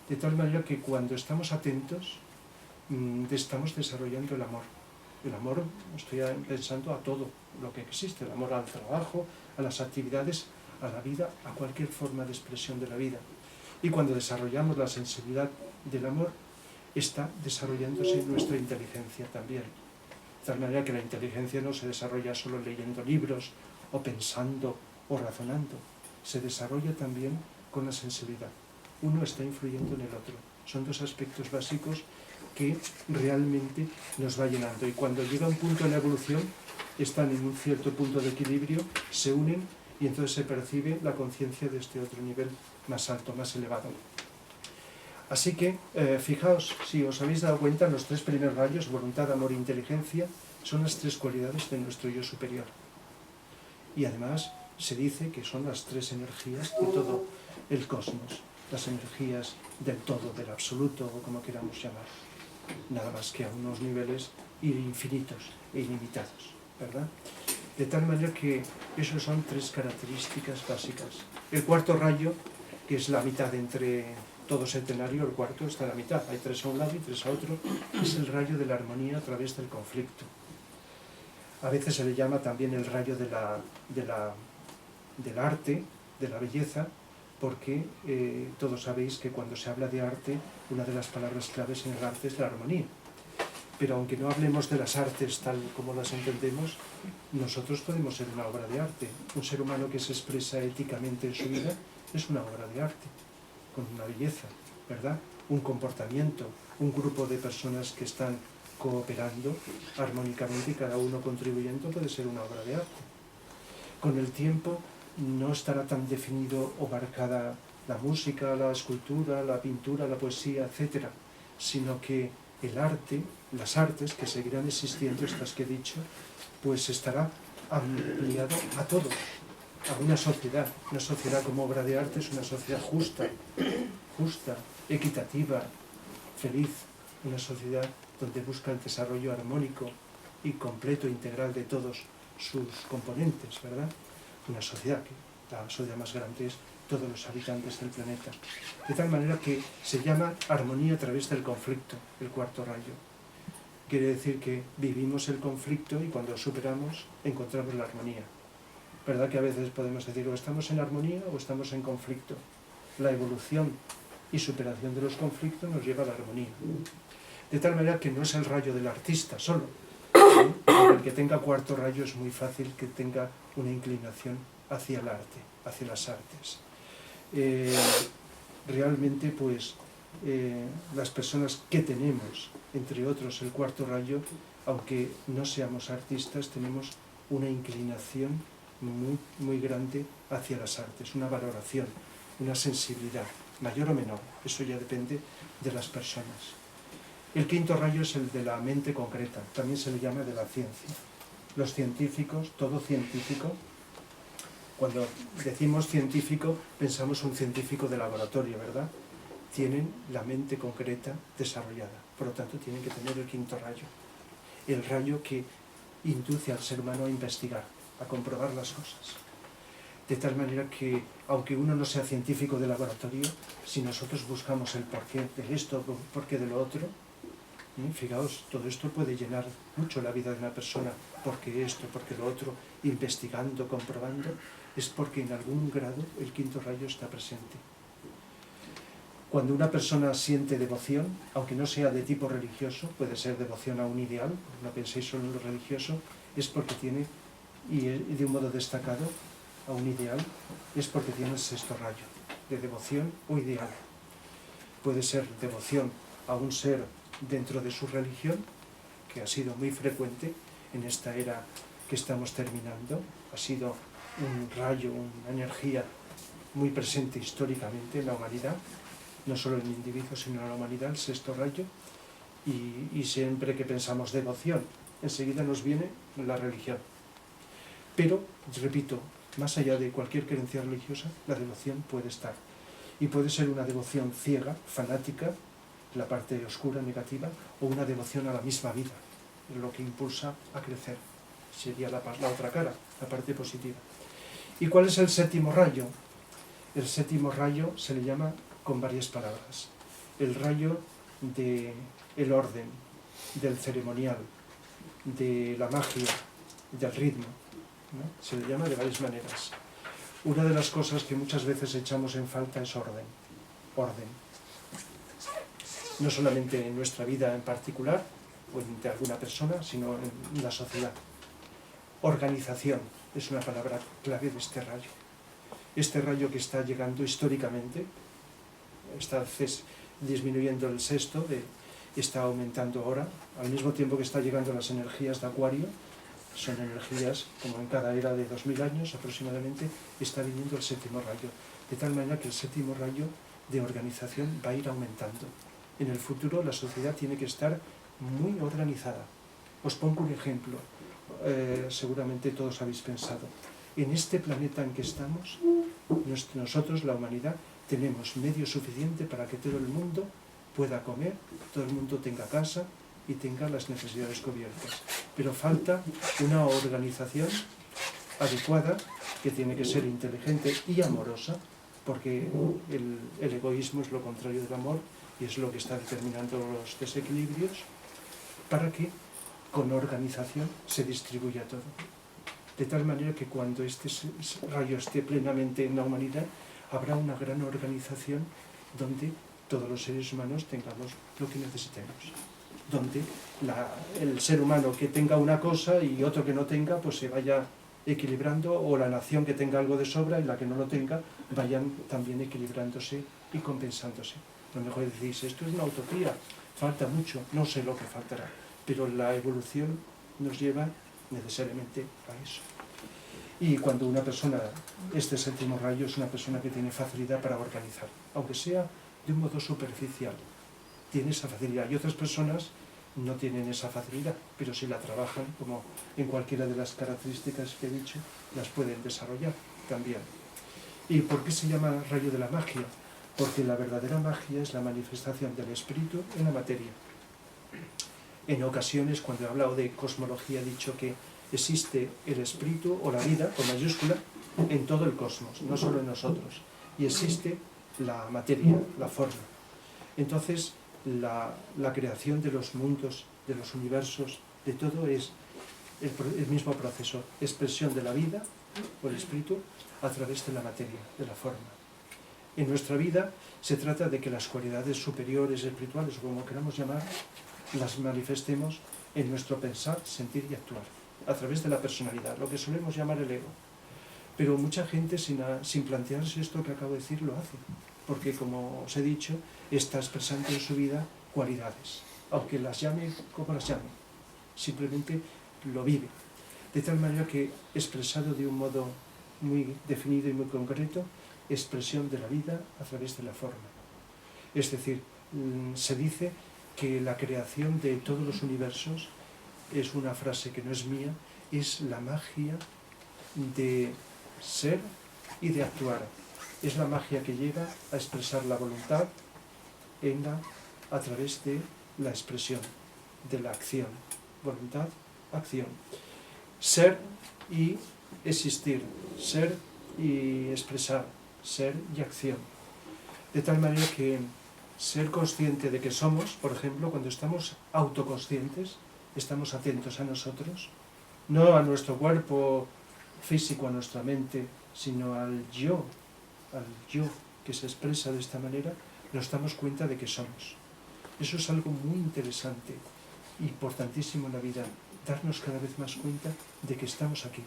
De tal manera que cuando estamos atentos, estamos desarrollando el amor. El amor, estoy pensando a todo lo que existe, el amor al trabajo, a las actividades, a la vida, a cualquier forma de expresión de la vida. Y cuando desarrollamos la sensibilidad del amor, está desarrollándose nuestra inteligencia también. De tal manera que la inteligencia no se desarrolla solo leyendo libros, o pensando, o razonando. Se desarrolla también con la sensibilidad. Uno está influyendo en el otro. Son dos aspectos básicos que realmente nos va llenando. Y cuando llega un punto en la evolución, están en un cierto punto de equilibrio, se unen y entonces se percibe la conciencia de este otro nivel más alto, más elevado. Así que, fijaos, si os habéis dado cuenta, los tres primeros rayos, voluntad, amor e inteligencia, son las tres cualidades de nuestro yo superior. Y además se dice que son las tres energías de todo el cosmos, las energías del todo, del absoluto, o como queramos llamar. Nada más que a unos niveles infinitos e ilimitados, ¿verdad? De tal manera que esas son tres características básicas. El cuarto rayo, que es la mitad entre todo septenario, el cuarto está a la mitad, hay tres a un lado y tres a otro, es el rayo de la armonía a través del conflicto. A veces se le llama también el rayo del arte, de la belleza, porque todos sabéis que cuando se habla de arte, una de las palabras claves en el arte es la armonía. Pero aunque no hablemos de las artes tal como las entendemos, nosotros podemos ser una obra de arte. Un ser humano que se expresa éticamente en su vida es una obra de arte, con una belleza, ¿verdad? Un comportamiento, un grupo de personas que están cooperando armónicamente y cada uno contribuyendo puede ser una obra de arte. Con el tiempo no estará tan definido o marcada la música, la escultura, la pintura, la poesía, etc., sino que el arte, las artes que seguirán existiendo, estas que he dicho, pues estará ampliado a todo, a una sociedad. Una sociedad como obra de arte es una sociedad justa, equitativa, feliz, una sociedad donde busca el desarrollo armónico y completo, integral de todos sus componentes, ¿verdad? Una sociedad que la sociedad más grande es todos los habitantes del planeta. De tal manera que se llama armonía a través del conflicto, el cuarto rayo. Quiere decir que vivimos el conflicto y cuando lo superamos encontramos la armonía. ¿Verdad que a veces podemos decir o estamos en armonía o estamos en conflicto? La evolución y superación de los conflictos nos lleva a la armonía. De tal manera que no es el rayo del artista solo. El que tenga cuarto rayo es muy fácil que tenga una inclinación hacia el arte, hacia las artes. Realmente, pues, las personas que tenemos, entre otros, el cuarto rayo, aunque no seamos artistas, tenemos una inclinación muy, muy grande hacia las artes, una valoración, una sensibilidad, mayor o menor, eso ya depende de las personas. El quinto rayo es el de la mente concreta, también se le llama de la ciencia. Los científicos, todo científico, cuando decimos científico, pensamos un científico de laboratorio, ¿verdad? Tienen la mente concreta desarrollada, por lo tanto tienen que tener el quinto rayo. El rayo que induce al ser humano a investigar, a comprobar las cosas. De tal manera que, aunque uno no sea científico de laboratorio, si nosotros buscamos el porqué de esto, el porqué de lo otro, fijaos, todo esto puede llenar mucho la vida de una persona, porque esto, porque lo otro, investigando, comprobando, es porque en algún grado el quinto rayo está presente. Cuando una persona siente devoción, aunque no sea de tipo religioso, puede ser devoción a un ideal, no penséis solo en lo religioso, es porque tiene, y de un modo destacado, a un ideal, es porque tiene el sexto rayo, de devoción o ideal. Puede ser devoción a un ser dentro de su religión, que ha sido muy frecuente en esta era que estamos terminando, ha sido un rayo, una energía muy presente históricamente en la humanidad, no solo en el individuo, sino en la humanidad, el sexto rayo, y siempre que pensamos devoción, enseguida nos viene la religión. Pero, repito, más allá de cualquier creencia religiosa, la devoción puede estar. Y puede ser una devoción ciega, fanática, la parte oscura, negativa, o una devoción a la misma vida, lo que impulsa a crecer. Sería la otra cara, la parte positiva. ¿Y cuál es el séptimo rayo? El séptimo rayo se le llama con varias palabras. El rayo del orden, del ceremonial, de la magia, del ritmo, ¿no? Se le llama de varias maneras. Una de las cosas que muchas veces echamos en falta es orden. Orden. No solamente en nuestra vida en particular, o de alguna persona, sino en la sociedad. Organización es una palabra clave de este rayo. Este rayo que está llegando históricamente, está disminuyendo el sexto, está aumentando ahora, al mismo tiempo que está llegando las energías de Acuario, son energías como en cada era de 2000 años aproximadamente, está viniendo el séptimo rayo, de tal manera que el séptimo rayo de organización va a ir aumentando. En el futuro la sociedad tiene que estar muy organizada. Os pongo un ejemplo, seguramente todos habéis pensado. En este planeta en que estamos, nosotros, la humanidad, tenemos medio suficiente para que todo el mundo pueda comer, todo el mundo tenga casa y tenga las necesidades cubiertas. Pero falta una organización adecuada, que tiene que ser inteligente y amorosa, porque el egoísmo es lo contrario del amor y es lo que está determinando los desequilibrios, para que con organización se distribuya todo. De tal manera que cuando este rayo esté plenamente en la humanidad, habrá una gran organización donde todos los seres humanos tengamos lo que necesitemos. Donde el ser humano que tenga una cosa y otro que no tenga, pues se vaya equilibrando, o la nación que tenga algo de sobra y la que no lo tenga, vayan también equilibrándose y compensándose. A lo mejor decís, esto es una utopía, falta mucho, no sé lo que faltará, pero la evolución nos lleva necesariamente a eso. Y cuando una persona, este séptimo rayo, es una persona que tiene facilidad para organizar, aunque sea de un modo superficial, tiene esa facilidad. Y otras personas no tienen esa facilidad, pero si la trabajan, como en cualquiera de las características que he dicho, las pueden desarrollar también. ¿Y por qué se llama rayo de la magia? Porque la verdadera magia es la manifestación del espíritu en la materia. En ocasiones, cuando he hablado de cosmología, he dicho que existe el espíritu o la vida, con mayúscula, en todo el cosmos, no solo en nosotros. Y existe la materia, la forma. Entonces, la creación de los mundos, de los universos, de todo es el mismo proceso, expresión de la vida o el espíritu a través de la materia, de la forma. En nuestra vida se trata de que las cualidades superiores, espirituales, o como queramos llamar, las manifestemos en nuestro pensar, sentir y actuar, a través de la personalidad, lo que solemos llamar el ego. Pero mucha gente, sin plantearse esto que acabo de decir, lo hace, porque, como os he dicho, está expresando en su vida cualidades, aunque las llame como las llame, simplemente lo vive. De tal manera que, expresado de un modo muy definido y muy concreto, expresión de la vida a través de la forma. Es decir, se dice que la creación de todos los universos, es una frase que no es mía, es la magia de ser y de actuar. Es la magia que llega a expresar la voluntad a través de la expresión, de la acción. Voluntad, acción. Ser y existir, ser y expresar, ser y acción. De tal manera que ser consciente de que somos, por ejemplo, cuando estamos autoconscientes, estamos atentos a nosotros, no a nuestro cuerpo físico, a nuestra mente, sino al yo que se expresa de esta manera, nos damos cuenta de que somos. Eso es algo muy interesante, importantísimo en la vida, darnos cada vez más cuenta de que estamos aquí,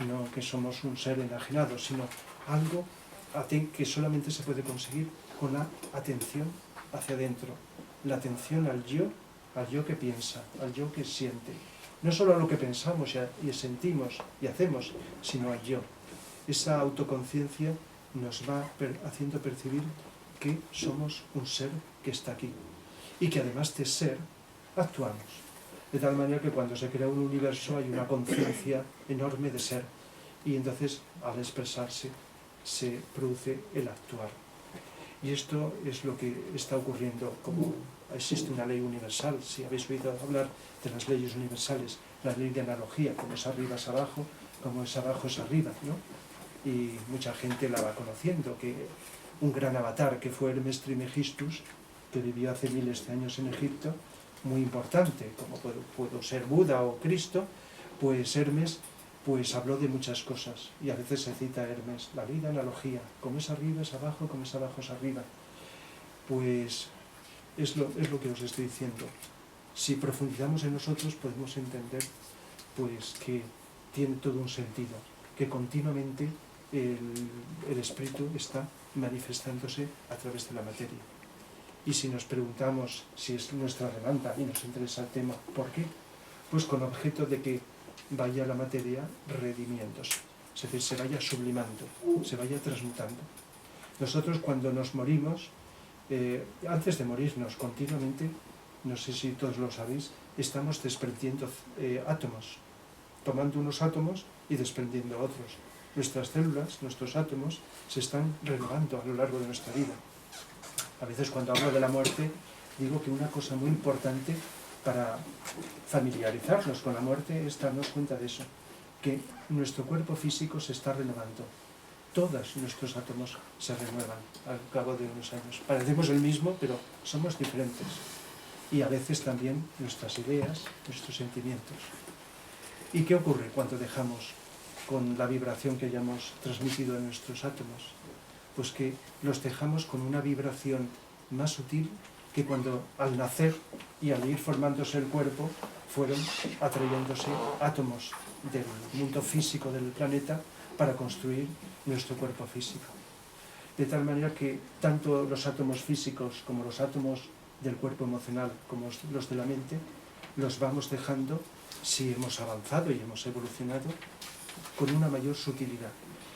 no que somos un ser enajenado, sino algo que solamente se puede conseguir con la atención hacia adentro, la atención al yo que piensa, al yo que siente. No solo a lo que pensamos y sentimos y hacemos, sino al yo. Esa autoconciencia nos va haciendo percibir que somos un ser que está aquí y que además de ser, actuamos. De tal manera que cuando se crea un universo hay una conciencia enorme de ser, y entonces al expresarse se produce el actuar. Y esto es lo que está ocurriendo, como existe una ley universal, si habéis oído hablar de las leyes universales, la ley de analogía, como es arriba es abajo, como es abajo es arriba, ¿no? Y mucha gente la va conociendo, que un gran avatar que fue Hermes Trismegistus, que vivió hace miles de años en Egipto, muy importante, como puedo ser Buda o Cristo, pues Hermes pues habló de muchas cosas, y a veces se cita a Hermes, la ley de analogía, como es arriba es abajo, como es abajo es arriba. Pues es lo que os estoy diciendo. Si profundizamos en nosotros podemos entender pues que tiene todo un sentido, que continuamente el espíritu está manifestándose a través de la materia. Y si nos preguntamos si es nuestra demanda y nos interesa el tema, ¿por qué? Pues con objeto de que vaya la materia redimiéndose, es decir, se vaya sublimando, se vaya transmutando. Nosotros cuando nos morimos, antes de morirnos continuamente, no sé si todos lo sabéis, estamos desprendiendo átomos, tomando unos átomos y desprendiendo otros. Nuestras células, nuestros átomos, se están renovando a lo largo de nuestra vida. A veces cuando hablo de la muerte, digo que una cosa muy importante para familiarizarnos con la muerte es darnos cuenta de eso, que nuestro cuerpo físico se está renovando. Todos nuestros átomos se renuevan al cabo de unos años. Parecemos el mismo, pero somos diferentes. Y a veces también nuestras ideas, nuestros sentimientos. ¿Y qué ocurre cuando dejamos con la vibración que hayamos transmitido a nuestros átomos? Pues que los dejamos con una vibración más sutil que cuando al nacer y al ir formándose el cuerpo fueron atrayéndose átomos del mundo físico del planeta para construir nuestro cuerpo físico. De tal manera que tanto los átomos físicos como los átomos del cuerpo emocional como los de la mente los vamos dejando, si hemos avanzado y hemos evolucionado, con una mayor sutilidad.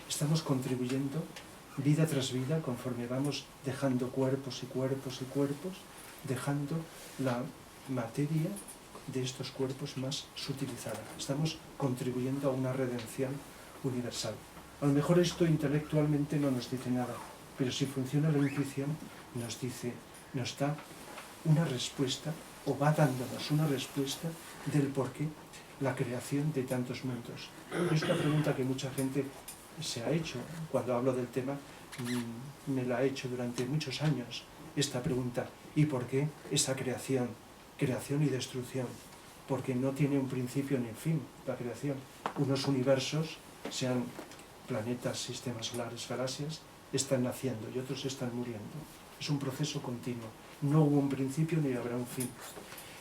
Estamos contribuyendo vida tras vida, conforme vamos dejando cuerpos y cuerpos y cuerpos, dejando la materia de estos cuerpos más sutilizada. Estamos contribuyendo a una redención universal. A lo mejor esto intelectualmente no nos dice nada, pero si funciona la intuición, nos da una respuesta, o va dándonos una respuesta del porqué la creación de tantos mundos. Es una pregunta que mucha gente se ha hecho. Cuando hablo del tema, me la ha hecho durante muchos años esta pregunta: ¿y por qué esa creación? Creación y destrucción. Porque no tiene un principio ni un fin la creación. Unos universos, sean planetas, sistemas solares, galaxias, están naciendo y otros están muriendo. Es un proceso continuo. No hubo un principio ni habrá un fin.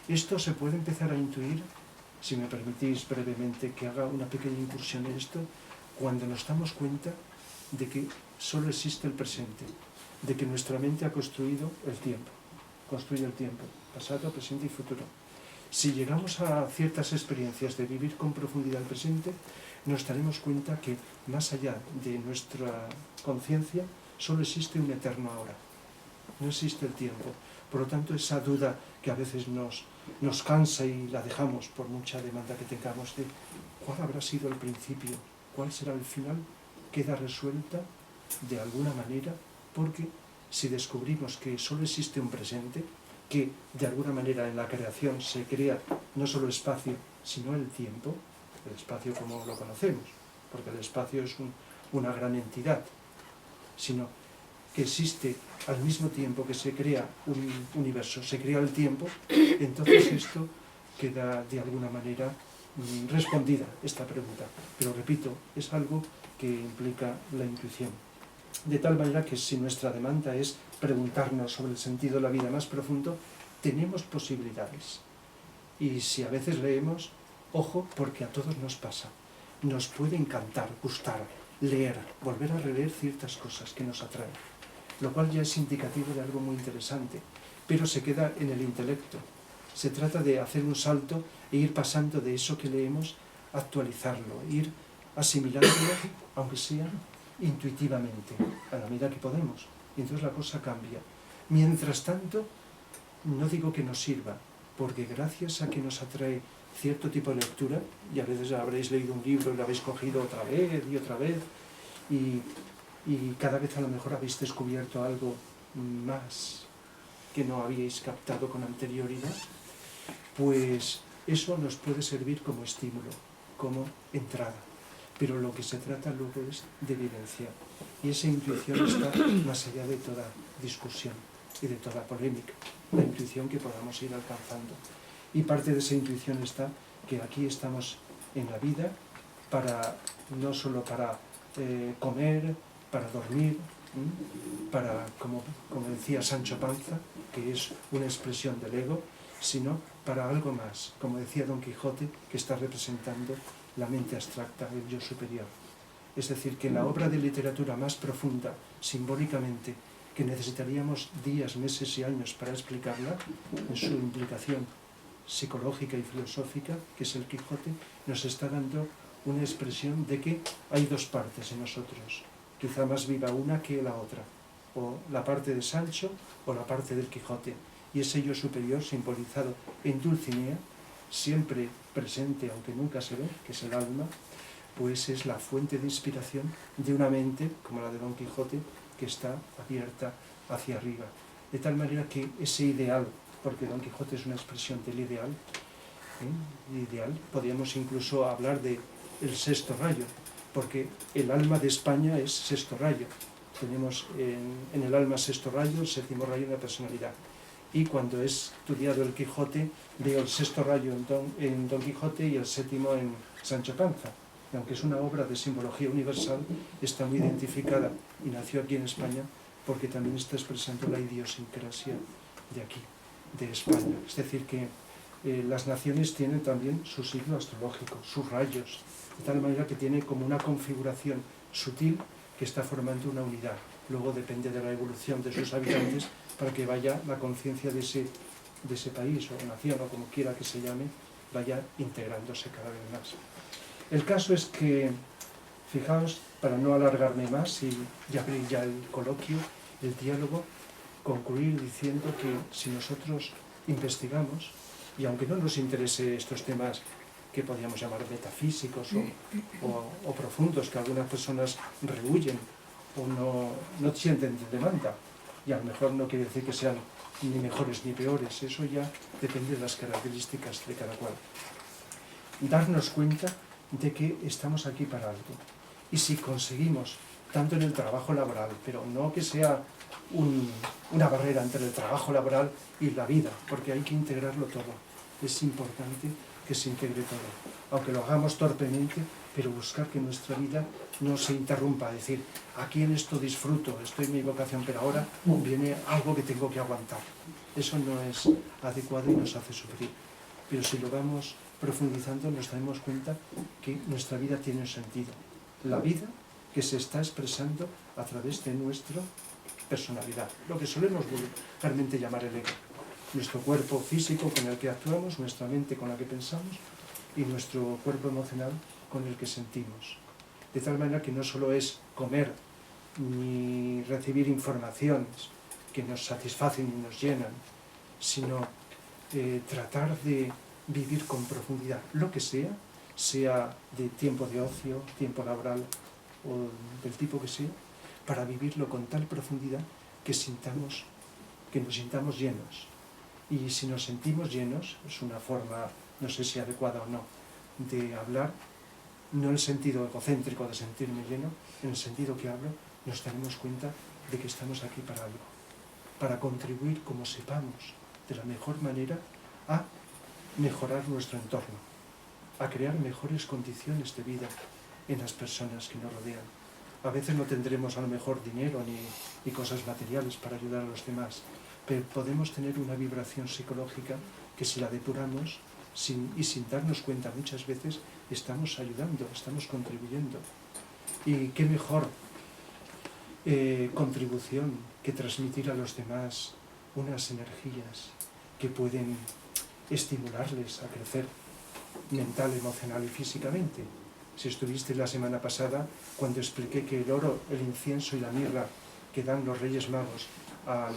Esto se puede empezar a intuir, si me permitís brevemente que haga una pequeña incursión en esto, cuando nos damos cuenta de que solo existe el presente, de que nuestra mente ha construido el tiempo, construye el tiempo, pasado, presente y futuro. Si llegamos a ciertas experiencias de vivir con profundidad el presente, nos daremos cuenta que más allá de nuestra conciencia solo existe un eterno ahora, no existe el tiempo. Por lo tanto, esa duda que a veces nos cansa y la dejamos por mucha demanda que tengamos de cuál habrá sido el principio, cuál será el final, queda resuelta de alguna manera, porque si descubrimos que solo existe un presente, que de alguna manera en la creación se crea no solo espacio, sino el tiempo, el espacio como lo conocemos, porque el espacio es una gran entidad, sino que existe al mismo tiempo que se crea un universo, se crea el tiempo, entonces esto queda de alguna manera respondida esta pregunta. Pero repito, es algo que implica la intuición. De tal manera que si nuestra demanda es preguntarnos sobre el sentido de la vida más profundo, tenemos posibilidades. Y si a veces leemos, ojo, porque a todos nos pasa. Nos puede encantar, gustar, leer, volver a releer ciertas cosas que nos atraen, lo cual ya es indicativo de algo muy interesante, pero se queda en el intelecto. Se trata de hacer un salto e ir pasando de eso que leemos, actualizarlo, ir asimilándolo, aunque sea intuitivamente, a la medida que podemos. Y entonces la cosa cambia. Mientras tanto, no digo que nos sirva, porque gracias a que nos atrae cierto tipo de lectura, y a veces habréis leído un libro y lo habéis cogido otra vez y otra vez, y cada vez a lo mejor habéis descubierto algo más que no habíais captado con anterioridad, pues eso nos puede servir como estímulo, como entrada. Pero lo que se trata luego es de vivenciar. Y esa intuición está más allá de toda discusión y de toda polémica, la intuición que podamos ir alcanzando. Y parte de esa intuición está que aquí estamos en la vida no solo para comer, para dormir, para, como decía Sancho Panza, que es una expresión del ego, sino para algo más, como decía Don Quijote, que está representando la mente abstracta, el yo superior. Es decir, que la obra de literatura más profunda, simbólicamente, que necesitaríamos días, meses y años para explicarla, en su implicación psicológica y filosófica, que es el Quijote, nos está dando una expresión de que hay dos partes en nosotros, quizá más viva una que la otra, o la parte de Sancho o la parte del Quijote, y ese yo superior simbolizado en Dulcinea, siempre presente aunque nunca se ve, que es el alma, pues es la fuente de inspiración de una mente, como la de Don Quijote, que está abierta hacia arriba. De tal manera que ese ideal, porque Don Quijote es una expresión del ideal, podríamos incluso hablar de el sexto rayo, porque el alma de España es sexto rayo. Tenemos en el alma sexto rayo, el séptimo rayo en la personalidad. Y cuando he estudiado el Quijote, veo el sexto rayo en Don Quijote y el séptimo en Sancho Panza. Y aunque es una obra de simbología universal, está muy identificada y nació aquí en España porque también está expresando la idiosincrasia de aquí, de España. Es decir, que las naciones tienen también su signo astrológico, sus rayos, de tal manera que tiene como una configuración sutil que está formando una unidad. Luego depende de la evolución de sus habitantes para que vaya la conciencia de ese país o nación o como quiera que se llame, vaya integrándose cada vez más. El caso es que, fijaos, para no alargarme más y abrir ya el coloquio, el diálogo, concluir diciendo que si nosotros investigamos, y aunque no nos interese estos temas que podríamos llamar metafísicos o profundos, que algunas personas rehuyen o no sienten demanda, y a lo mejor no quiere decir que sean ni mejores ni peores, eso ya depende de las características de cada cual. Darnos cuenta de que estamos aquí para algo. Y si conseguimos, tanto en el trabajo laboral, pero no que sea una barrera entre el trabajo laboral y la vida, porque hay que integrarlo todo. Es importante que se integre todo, aunque lo hagamos torpemente, pero buscar que nuestra vida no se interrumpa, decir, aquí en esto disfruto, estoy en mi vocación, pero ahora viene algo que tengo que aguantar. Eso no es adecuado y nos hace sufrir. Pero si lo vamos profundizando, nos daremos cuenta que nuestra vida tiene un sentido. La vida que se está expresando a través de nuestra personalidad, lo que solemos vulgarmente llamar el ego. Nuestro cuerpo físico con el que actuamos, nuestra mente con la que pensamos y nuestro cuerpo emocional con el que sentimos. De tal manera que no solo es comer ni recibir informaciones que nos satisfacen y nos llenan, sino tratar de vivir con profundidad lo que sea de tiempo de ocio, tiempo laboral o del tipo que sea, para vivirlo con tal profundidad que nos sintamos llenos. Y si nos sentimos llenos, es una forma, no sé si adecuada o no, de hablar, no en el sentido egocéntrico de sentirme lleno, en el sentido que hablo, nos daremos cuenta de que estamos aquí para algo, para contribuir como sepamos, de la mejor manera, a mejorar nuestro entorno, a crear mejores condiciones de vida en las personas que nos rodean. A veces no tendremos a lo mejor dinero ni cosas materiales para ayudar a los demás, pero podemos tener una vibración psicológica que si la depuramos y sin darnos cuenta muchas veces estamos ayudando, estamos contribuyendo. Y qué mejor contribución que transmitir a los demás unas energías que pueden estimularles a crecer mental, emocional y físicamente. Si estuviste la semana pasada cuando expliqué que el oro, el incienso y la mirra que dan los Reyes Magos al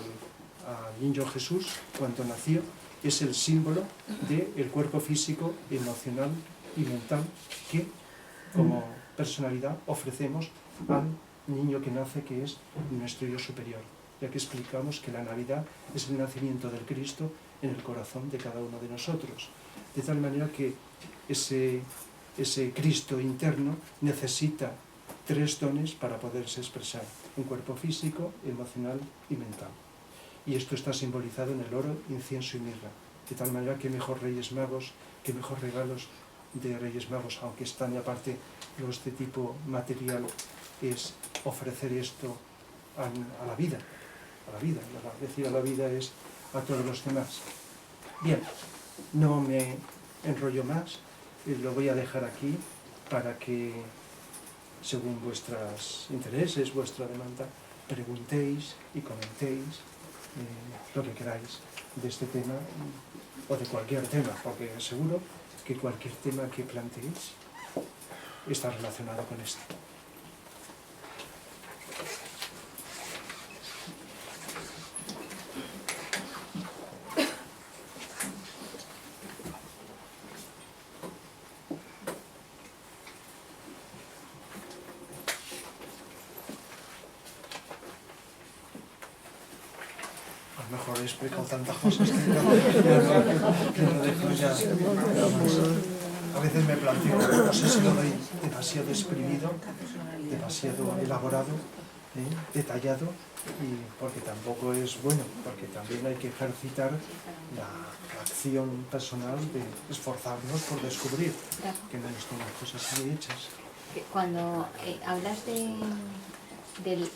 niño Jesús cuando nació es el símbolo del cuerpo físico, emocional y mental que como personalidad ofrecemos al niño que nace, que es nuestro yo superior. ya que explicamos que la Navidad es el nacimiento del Cristo en el corazón de cada uno de nosotros. De tal manera que ese Cristo interno necesita 3 dones para poderse expresar: un cuerpo físico, emocional y mental. Y esto está simbolizado en el oro, incienso y mirra. De tal manera que mejor Reyes Magos, que mejor regalos de Reyes Magos, aunque están aparte los de tipo material, es ofrecer esto a la vida. A la vida, decir a la vida es a todos los demás. Bien, no me enrollo más, lo voy a dejar aquí para que, según vuestros intereses, vuestra demanda, preguntéis y comentéis lo que queráis de este tema o de cualquier tema, porque seguro que cualquier tema que planteéis está relacionado con esto. A lo mejor he explicado tantas cosas que no dejo ya. A veces me planteo, no sé si lo doy demasiado exprimido, demasiado elaborado, detallado, y porque tampoco es bueno, porque también hay que ejercitar la acción personal de esforzarnos por descubrir que no están las cosas así hechas. Cuando hablas del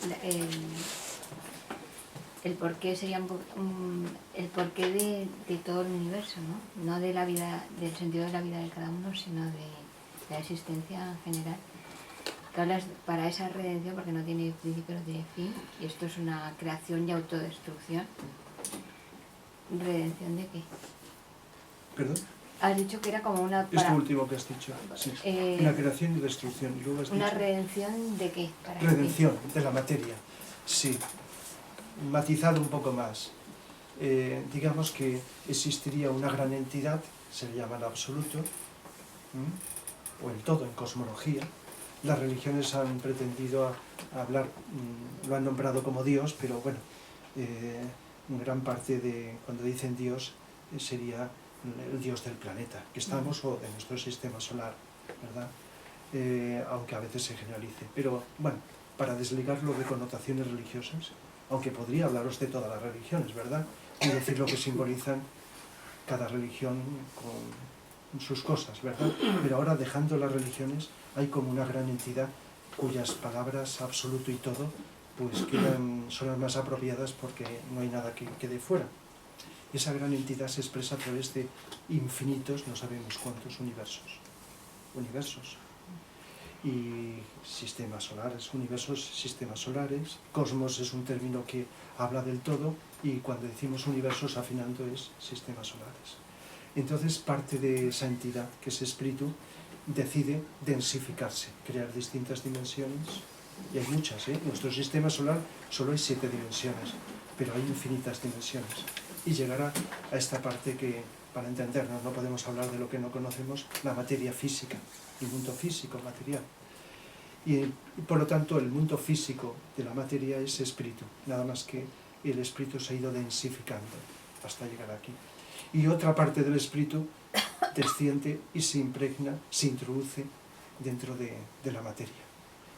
el porqué, sería el porqué de todo el universo, ¿no? No de la vida, del sentido de la vida de cada uno, sino de la existencia en general. Que hablas para esa redención, porque no tiene principio, no tiene fin, y esto es una creación y autodestrucción. ¿Redención de qué? ¿Perdón? Has dicho que era como una... Esto último que has dicho, sí. Una creación y destrucción. Y luego has ¿Una dicho, redención de qué? redención de la materia, sí. Matizado un poco más. Digamos que existiría una gran entidad, se le llama el absoluto, o el todo en cosmología. Las religiones han pretendido hablar, lo han nombrado como Dios, pero bueno, gran parte de cuando dicen Dios sería el Dios del planeta que estamos o de nuestro sistema solar, ¿verdad? Aunque a veces se generalice. Pero bueno, para desligarlo de connotaciones religiosas, aunque podría hablaros de todas las religiones, ¿verdad? Y decir lo que simbolizan cada religión con sus cosas, ¿verdad? Pero ahora, dejando las religiones, hay como una gran entidad cuyas palabras absoluto y todo pues son las más apropiadas porque no hay nada que quede fuera. Esa gran entidad se expresa a través de infinitos, no sabemos cuántos, universos. Y sistemas solares, universos, sistemas solares. Cosmos es un término que habla del todo, y cuando decimos universos afinando es sistemas solares. Entonces parte de esa entidad, que es espíritu, decide densificarse, crear distintas dimensiones, y hay muchas, ¿eh? Nuestro sistema solar solo hay 7 dimensiones, pero hay infinitas dimensiones, y llegará a esta parte que, para entendernos, no podemos hablar de lo que no conocemos, la materia física, el mundo físico, material. Y por lo tanto el mundo físico de la materia es espíritu, nada más que el espíritu se ha ido densificando hasta llegar aquí. Y otra parte del espíritu desciende y se impregna, se introduce dentro de la materia.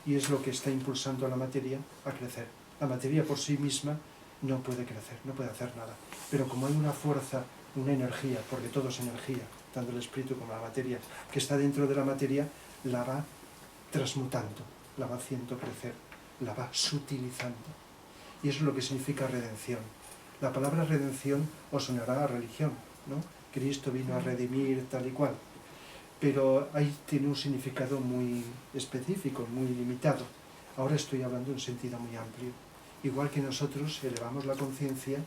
Y es lo que está impulsando a la materia a crecer. La materia por sí misma no puede crecer, no puede hacer nada. Pero como hay una fuerza, una energía, porque todo es energía, tanto el espíritu como la materia, que está dentro de la materia, la va transmutando, la va haciendo crecer, la va sutilizando. Y eso es lo que significa redención. La palabra redención os sonará a religión, ¿no? Cristo vino a redimir tal y cual. Pero ahí tiene un significado muy específico, muy limitado. Ahora estoy hablando en un sentido muy amplio. Igual que nosotros elevamos la conciencia,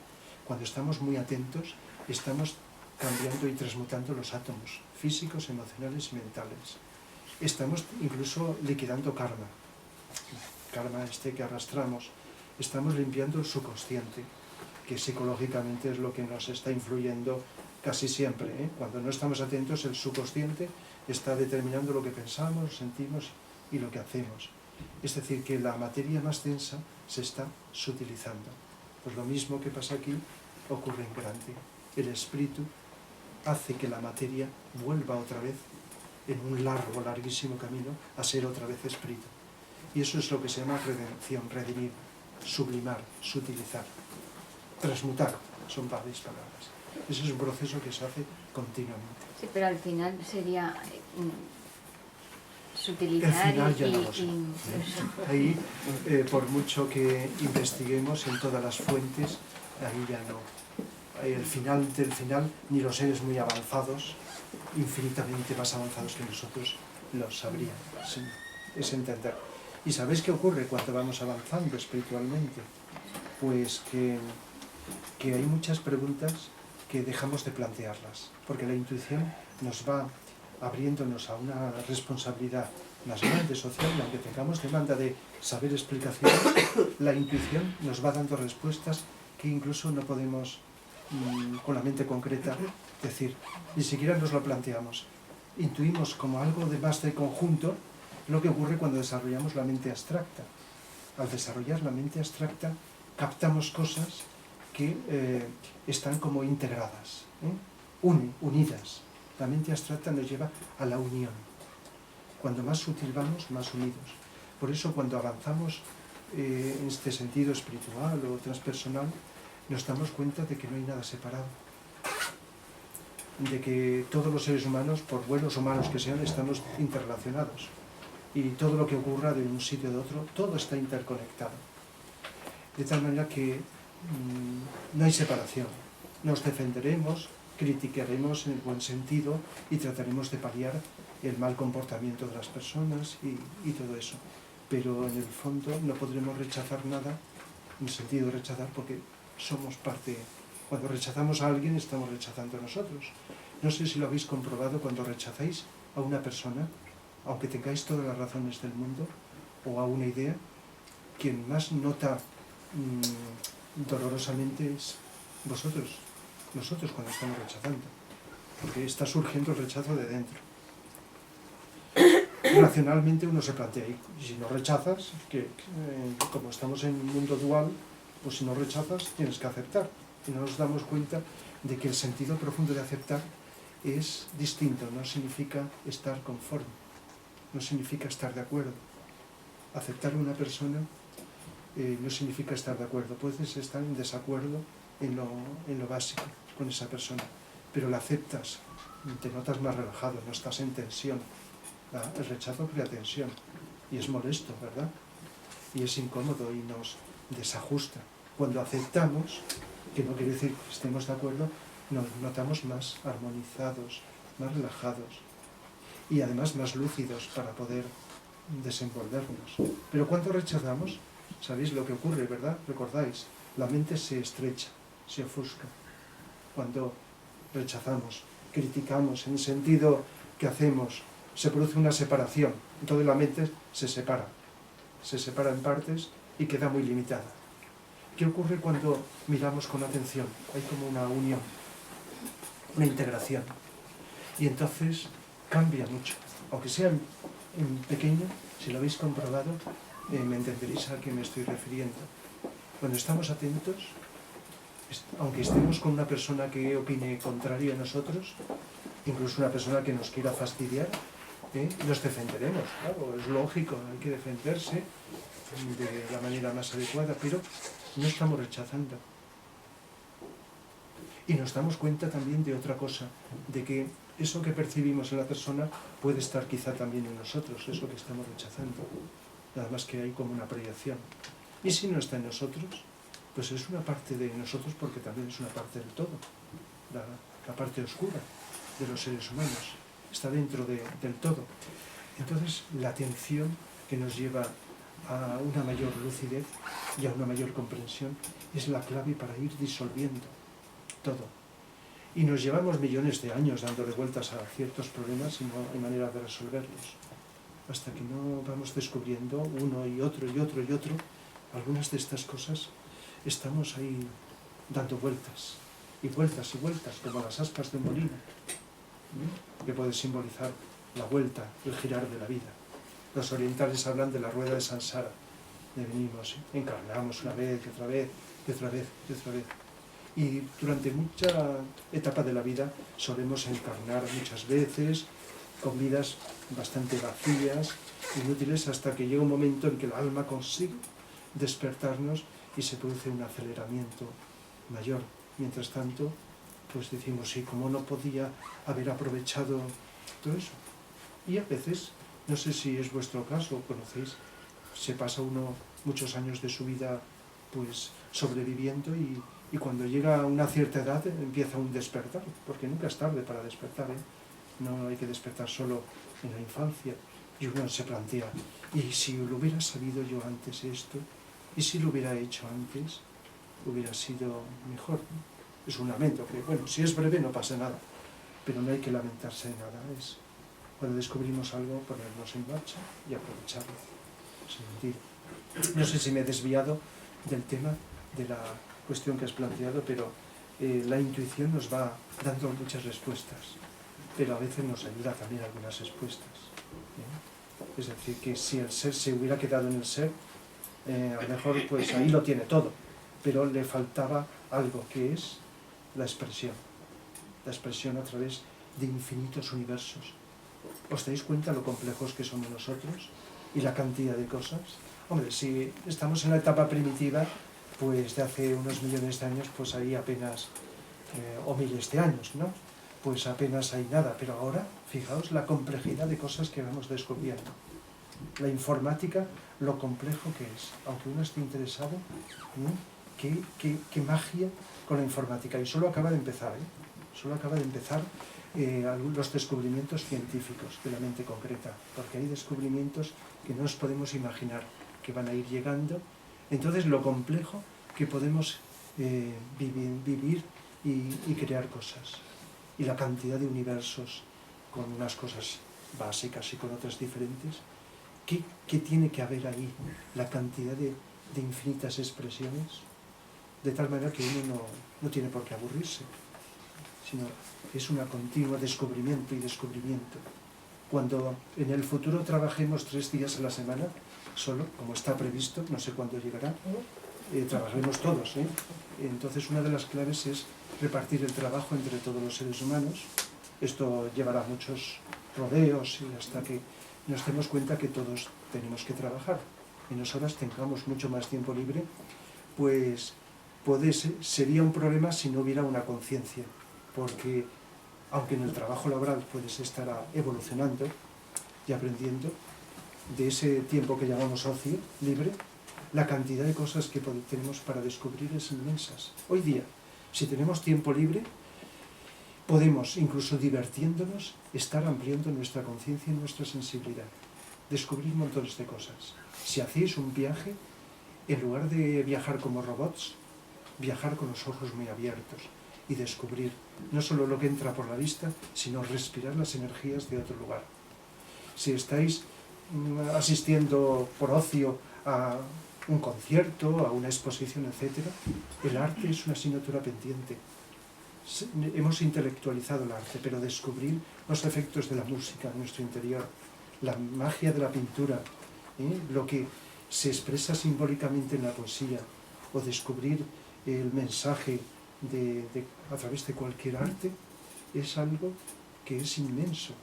cuando estamos muy atentos, estamos cambiando y transmutando los átomos físicos, emocionales y mentales. Estamos incluso liquidando karma que arrastramos. Estamos limpiando el subconsciente, que psicológicamente es lo que nos está influyendo casi siempre, ¿eh? Cuando no estamos atentos, el subconsciente está determinando lo que pensamos, sentimos y lo que hacemos. Es decir, que la materia más densa se está sutilizando. Pues lo mismo que pasa aquí ocurre en grande. El espíritu hace que la materia vuelva otra vez en un largo, larguísimo camino a ser otra vez espíritu. Y eso es lo que se llama redención, redimir, sublimar, sutilizar, transmutar, son varias palabras. Ese es un proceso que se hace continuamente. Sí, pero al final sería sutilizar el final ya no lo sé. y Ahí, por mucho que investiguemos en todas las fuentes, ahí ya no. El final del final, ni los seres muy avanzados, infinitamente más avanzados que nosotros, lo sabrían. Sí, es entender. ¿Y sabéis qué ocurre cuando vamos avanzando espiritualmente? Pues que hay muchas preguntas que dejamos de plantearlas, porque la intuición nos va abriéndonos a una responsabilidad más grande social, y aunque tengamos demanda de saber explicaciones, la intuición nos va dando respuestas que incluso no podemos con la mente concreta decir, ni siquiera nos lo planteamos. Intuimos como algo de más de conjunto lo que ocurre cuando desarrollamos la mente abstracta. Al desarrollar la mente abstracta captamos cosas que están como integradas, unidas. La mente abstracta nos lleva a la unión. Cuando más sutil vamos, más unidos. Por eso cuando avanzamos en este sentido espiritual o transpersonal, nos damos cuenta de que no hay nada separado. De que todos los seres humanos, por buenos o malos que sean, estamos interrelacionados. Y todo lo que ocurra de un sitio o de otro, todo está interconectado. De tal manera que no hay separación. Nos defenderemos, criticaremos en el buen sentido y trataremos de paliar el mal comportamiento de las personas y todo eso. Pero en el fondo no podremos rechazar nada, en el sentido de rechazar, porque somos parte. Cuando rechazamos a alguien, estamos rechazando a nosotros. No sé si lo habéis comprobado cuando rechazáis a una persona, aunque tengáis todas las razones del mundo, o a una idea, quien más nota dolorosamente es vosotros, nosotros cuando estamos rechazando, porque está surgiendo el rechazo de dentro. Racionalmente uno se plantea, y si no rechazas, que como estamos en un mundo dual, pues si no rechazas tienes que aceptar. Y no nos damos cuenta de que el sentido profundo de aceptar es distinto, no significa estar conforme, no significa estar de acuerdo. Aceptar a una persona no significa estar de acuerdo, puedes estar en desacuerdo en lo básico con esa persona, pero la aceptas, te notas más relajado, no estás en tensión. El rechazo crea tensión y es molesto, ¿verdad? Y es incómodo y nos desajusta. Cuando aceptamos, que no quiere decir que estemos de acuerdo, nos notamos más armonizados, más relajados y además más lúcidos para poder desenvolvernos. Pero cuando rechazamos, sabéis lo que ocurre, ¿verdad? ¿Recordáis? La mente se estrecha, se ofusca. Cuando rechazamos, criticamos, en el sentido que hacemos, se produce una separación. Entonces la mente se separa en partes y queda muy limitada. ¿Qué ocurre cuando miramos con atención? Hay como una unión, una integración. Y entonces cambia mucho. Aunque sea en pequeño, si lo habéis comprobado, me entenderéis a qué me estoy refiriendo. Cuando estamos atentos, aunque estemos con una persona que opine contrario a nosotros, incluso una persona que nos quiera fastidiar, nos defenderemos, claro, es lógico, hay que defenderse de la manera más adecuada, pero no estamos rechazando. Y nos damos cuenta también de otra cosa, de que eso que percibimos en la persona puede estar quizá también en nosotros, eso que estamos rechazando. Nada más que hay como una proyección. Y si no está en nosotros, pues es una parte de nosotros porque también es una parte del todo, la parte oscura de los seres humanos. Está dentro del todo. Entonces, la atención que nos lleva a una mayor lucidez y a una mayor comprensión es la clave para ir disolviendo todo. Y nos llevamos millones de años dándole vueltas a ciertos problemas y no hay manera de resolverlos. Hasta que no vamos descubriendo uno y otro y otro y otro, algunas de estas cosas estamos ahí dando vueltas y vueltas y vueltas, como las aspas de un molino, que puede simbolizar la vuelta, el girar de la vida. Los orientales hablan de la rueda de Sansara, de venimos, encarnamos una vez y otra vez, y otra vez, y otra vez. Y durante mucha etapa de la vida solemos encarnar muchas veces con vidas bastante vacías, inútiles, hasta que llega un momento en que el alma consigue despertarnos y se produce un aceleramiento mayor. Mientras tanto, pues decimos, sí, ¿cómo no podía haber aprovechado todo eso? Y a veces, no sé si es vuestro caso, conocéis, se pasa uno muchos años de su vida pues sobreviviendo y cuando llega a una cierta edad empieza un despertar, porque nunca es tarde para despertar, ¿eh? No hay que despertar solo en la infancia. Y uno se plantea, ¿y si lo hubiera sabido yo antes esto? ¿Y si lo hubiera hecho antes? Hubiera sido mejor. Es un lamento, que bueno, si es breve no pasa nada, pero no hay que lamentarse de nada. Es cuando descubrimos algo, ponernos en marcha y aprovecharlo. Sentido. No sé si me he desviado del tema, de la cuestión que has planteado, pero la intuición nos va dando muchas respuestas, pero a veces nos ayuda también algunas respuestas. Es decir, que si el ser se hubiera quedado en el ser, a lo mejor pues ahí lo tiene todo, pero le faltaba algo, que es la expresión a través de infinitos universos. ¿Os dais cuenta lo complejos que somos nosotros y la cantidad de cosas? Hombre, si estamos en la etapa primitiva, pues de hace unos millones de años, pues ahí apenas, o miles de años, ¿no? Pues apenas hay nada, pero ahora, fijaos la complejidad de cosas que vamos descubriendo. La informática, lo complejo que es, aunque uno esté interesado, ¿no? Qué magia con la informática, y solo acaba de empezar, solo acaba de empezar los descubrimientos científicos de la mente concreta, porque hay descubrimientos que no nos podemos imaginar, que van a ir llegando. Entonces lo complejo que podemos vivir y crear cosas, y la cantidad de universos con unas cosas básicas y con otras diferentes. ¿Qué tiene que haber ahí? La cantidad de infinitas expresiones, de tal manera que uno no tiene por qué aburrirse, sino que es un continuo descubrimiento y descubrimiento. Cuando en el futuro trabajemos 3 días a la semana, solo, como está previsto, no sé cuándo llegará, trabajaremos todos, Entonces una de las claves es repartir el trabajo entre todos los seres humanos. Esto llevará muchos rodeos y hasta que nos demos cuenta que todos tenemos que trabajar. En las horas tengamos mucho más tiempo libre, pues sería un problema si no hubiera una conciencia, porque aunque en el trabajo laboral puedes estar evolucionando y aprendiendo, de ese tiempo que llamamos ocio libre, la cantidad de cosas que tenemos para descubrir es inmensas. Hoy día, si tenemos tiempo libre, podemos, incluso divirtiéndonos, estar ampliando nuestra conciencia y nuestra sensibilidad, descubrir montones de cosas. Si hacéis un viaje, en lugar de viajar como robots, viajar con los ojos muy abiertos y descubrir no solo lo que entra por la vista, sino respirar las energías de otro lugar. Si estáis asistiendo por ocio a un concierto, a una exposición, etc., el arte es una asignatura pendiente. Hemos intelectualizado el arte, pero descubrir los efectos de la música en nuestro interior, la magia de la pintura, lo que se expresa simbólicamente en la poesía, o descubrir el mensaje a través de cualquier arte, es algo que es inmenso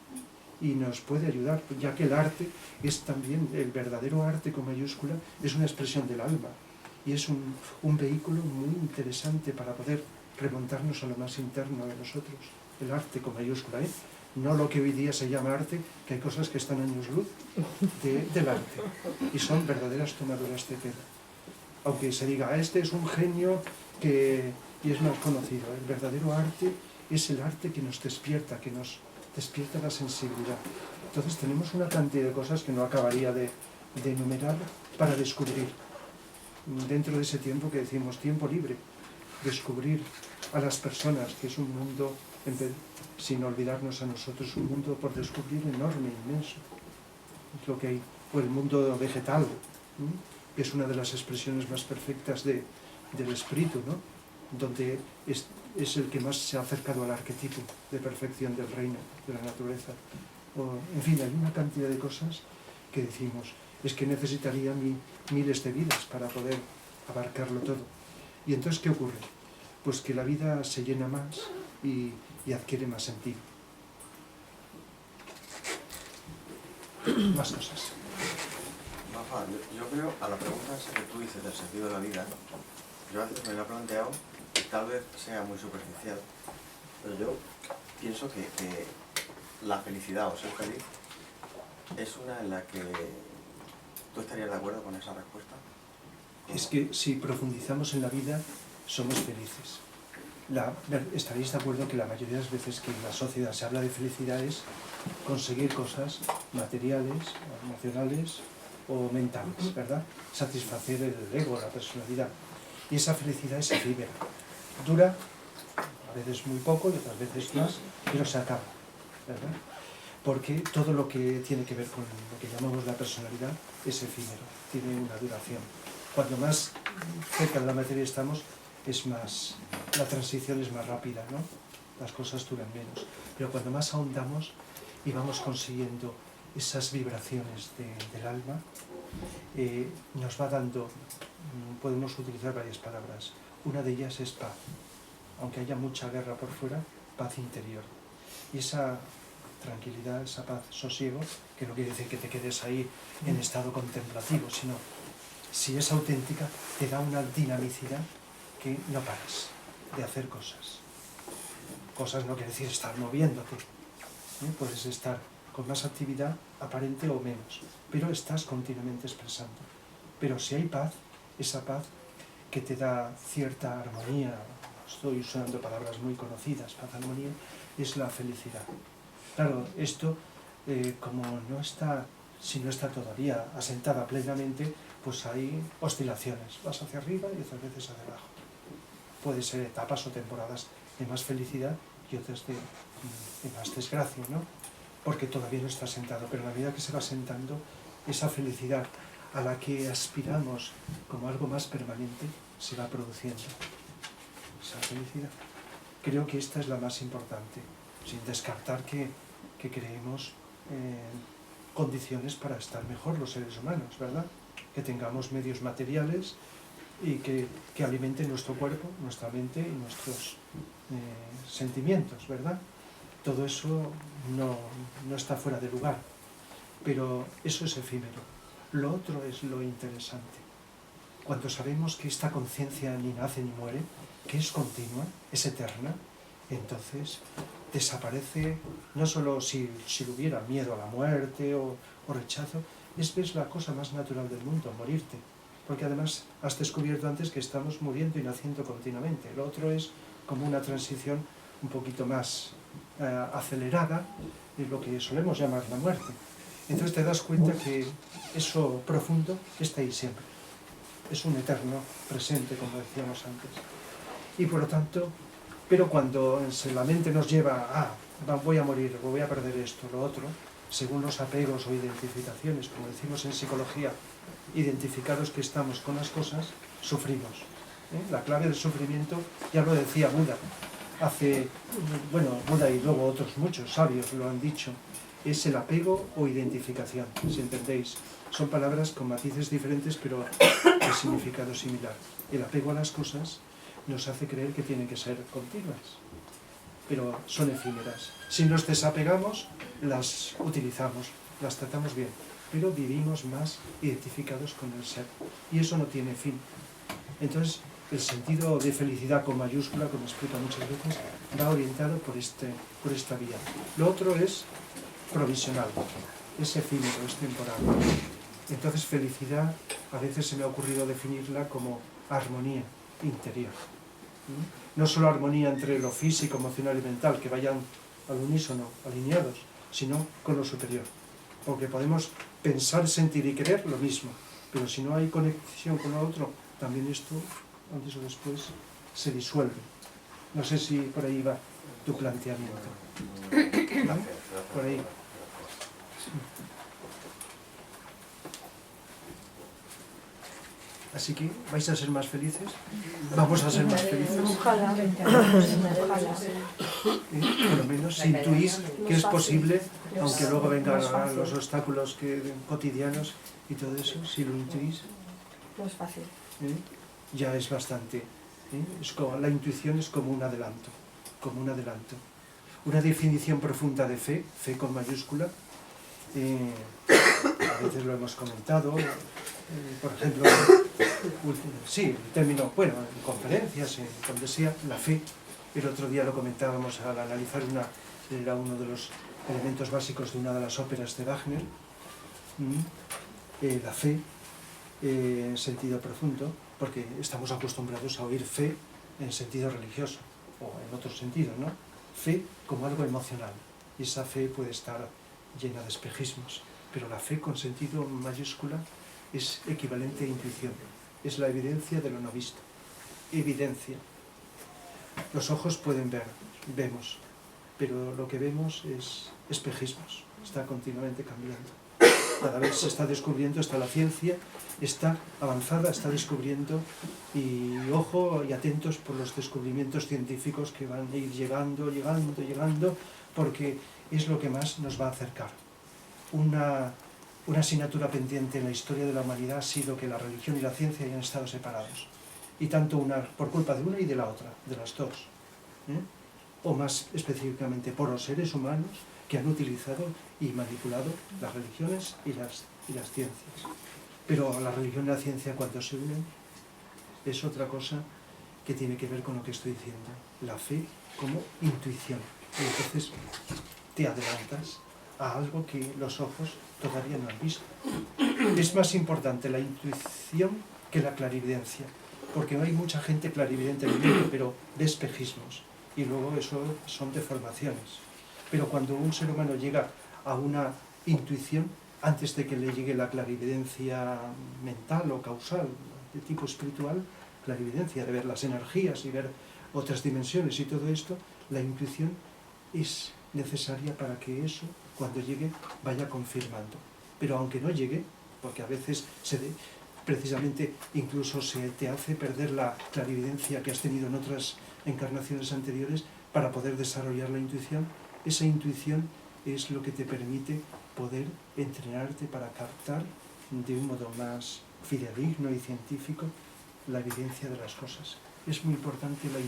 y nos puede ayudar, ya que el arte es también, el verdadero arte con mayúscula, es una expresión del alma y es un vehículo muy interesante para poder remontarnos a lo más interno de nosotros. El arte con mayúscula, no lo que hoy día se llama arte, que hay cosas que están años luz del arte y son verdaderas tomaduras de pelo. Aunque se diga, este es un genio y es más conocido, el verdadero arte es el arte que nos despierta, la sensibilidad. Entonces tenemos una cantidad de cosas que no acabaría de enumerar para descubrir, dentro de ese tiempo que decimos tiempo libre, descubrir a las personas, que es un mundo, sin olvidarnos a nosotros, un mundo por descubrir enorme, inmenso. Es lo que hay, o el mundo vegetal, que es una de las expresiones más perfectas del espíritu, ¿no? Donde es el que más se ha acercado al arquetipo de perfección del reino, de la naturaleza. En fin, hay una cantidad de cosas que decimos, es que necesitaría miles de vidas para poder abarcarlo todo. Y entonces, ¿qué ocurre? Pues que la vida se llena más y adquiere más sentido. Más cosas. Rafa, yo creo, a la pregunta esa que tú dices del sentido de la vida, yo a veces me la he planteado y tal vez sea muy superficial, pero yo pienso que la felicidad o ser feliz es una en la que tú estarías de acuerdo con esa respuesta. Es que si profundizamos en la vida, somos felices. Estaréis de acuerdo que la mayoría de las veces que en la sociedad se habla de felicidad es conseguir cosas materiales, emocionales o mentales, ¿verdad? Satisfacer el ego, la personalidad. Y esa felicidad es efímera. Dura, a veces muy poco y otras veces más, pero se acaba, ¿verdad? Porque todo lo que tiene que ver con lo que llamamos la personalidad es efímero, tiene una duración. Cuanto más cerca de la materia estamos, la transición es más rápida, ¿no? Las cosas duran menos. Pero cuando más ahondamos y vamos consiguiendo esas vibraciones del alma, nos va dando, podemos utilizar varias palabras. Una de ellas es paz. Aunque haya mucha guerra por fuera, paz interior. Y esa tranquilidad, esa paz, sosiego, que no quiere decir que te quedes ahí en estado contemplativo, sino si es auténtica, te da una dinamicidad que no paras de hacer cosas. Cosas no quiere decir estar moviéndote. Puedes estar con más actividad, aparente o menos, pero estás continuamente expresando. Pero si hay paz, esa paz que te da cierta armonía, estoy usando palabras muy conocidas, paz, armonía, es la felicidad. Claro, esto, como si no está todavía asentada plenamente, pues hay oscilaciones, vas hacia arriba y otras veces hacia abajo. Puede ser etapas o temporadas de más felicidad y otras de más desgracia, ¿no? Porque todavía no está asentado, pero a la medida que se va asentando, esa felicidad a la que aspiramos como algo más permanente se va produciendo. Esa felicidad. Creo que esta es la más importante, sin descartar que creemos condiciones para estar mejor los seres humanos, ¿verdad? Que tengamos medios materiales y que alimenten nuestro cuerpo, nuestra mente y nuestros sentimientos, ¿verdad? Todo eso no está fuera de lugar, pero eso es efímero. Lo otro es lo interesante. Cuando sabemos que esta conciencia ni nace ni muere, que es continua, es eterna, entonces desaparece, no solo si hubiera miedo a la muerte o rechazo, ves la cosa más natural del mundo, morirte. Porque además has descubierto antes que estamos muriendo y naciendo continuamente. Lo otro es como una transición un poquito más acelerada de lo que solemos llamar la muerte. Entonces te das cuenta que eso profundo está ahí siempre. Es un eterno presente, como decíamos antes. Y por lo tanto, pero cuando la mente nos lleva voy a morir, o voy a perder esto, lo otro, según los apegos o identificaciones, como decimos en psicología, identificados que estamos con las cosas, sufrimos. La clave del sufrimiento, ya lo decía Buda, Buda y luego otros muchos sabios lo han dicho, es el apego o identificación, si entendéis. Son palabras con matices diferentes, pero de significado similar. El apego a las cosas nos hace creer que tienen que ser continuas, pero son efímeras. Si nos desapegamos, las utilizamos, las tratamos bien, pero vivimos más identificados con el ser, y eso no tiene fin. Entonces, el sentido de felicidad con mayúscula, como explico muchas veces, va orientado por esta vía. Lo otro es provisional, es efímero, es temporal. Entonces, felicidad, a veces se me ha ocurrido definirla como armonía interior. No solo armonía entre lo físico, emocional y mental, que vayan al unísono, alineados, sino con lo superior. Porque podemos pensar, sentir y querer lo mismo, pero si no hay conexión con lo otro, también esto, antes o después, se disuelve. No sé si por ahí va tu planteamiento. ¿Vale? Por ahí. Así que, ¿vais a ser más felices? Vamos a ser más felices. Ojalá. Por lo menos si intuís que es posible, aunque luego vengan los obstáculos cotidianos y todo eso, si lo intuís, No es fácil. ya es bastante. La intuición es como un adelanto, como un adelanto. Una definición profunda de fe, fe con mayúscula, a veces lo hemos comentado, por ejemplo, sí, el término, bueno, en conferencias, en donde sea, la fe. El otro día lo comentábamos al analizar era uno de los elementos básicos de una de las óperas de Wagner, la fe en sentido profundo, porque estamos acostumbrados a oír fe en sentido religioso, o en otro sentido, ¿no? Fe como algo emocional, y esa fe puede estar llena de espejismos, pero la fe con sentido mayúscula es equivalente a intuición, es la evidencia de lo no visto, evidencia. Los ojos pueden ver, vemos, pero lo que vemos es espejismos, está continuamente cambiando. Cada vez se está descubriendo, está la ciencia, está avanzada, está descubriendo, y ojo y atentos por los descubrimientos científicos que van a ir llegando, porque es lo que más nos va a acercar. Una asignatura pendiente en la historia de la humanidad ha sido que la religión y la ciencia hayan estado separados, y tanto por culpa de una y de la otra, de las dos, o más específicamente por los seres humanos que han utilizado y manipulado las religiones y las ciencias. Pero la religión y la ciencia, cuando se unen, es otra cosa que tiene que ver con lo que estoy diciendo, la fe como intuición. Y entonces te adelantas a algo que los ojos todavía no han visto. Es más importante la intuición que la clarividencia, porque hay mucha gente clarividente en el mundo, pero de espejismos, y luego eso son deformaciones. Pero cuando un ser humano llega a una intuición, antes de que le llegue la clarividencia mental o causal, de tipo espiritual, clarividencia de ver las energías y ver otras dimensiones y todo esto, la intuición es necesaria para que eso, cuando llegue, vaya confirmando. Pero aunque no llegue, porque a veces precisamente incluso se te hace perder la clarividencia que has tenido en otras encarnaciones anteriores para poder desarrollar la intuición, esa intuición es lo que te permite poder entrenarte para captar de un modo más fidedigno y científico la evidencia de las cosas. Es muy importante la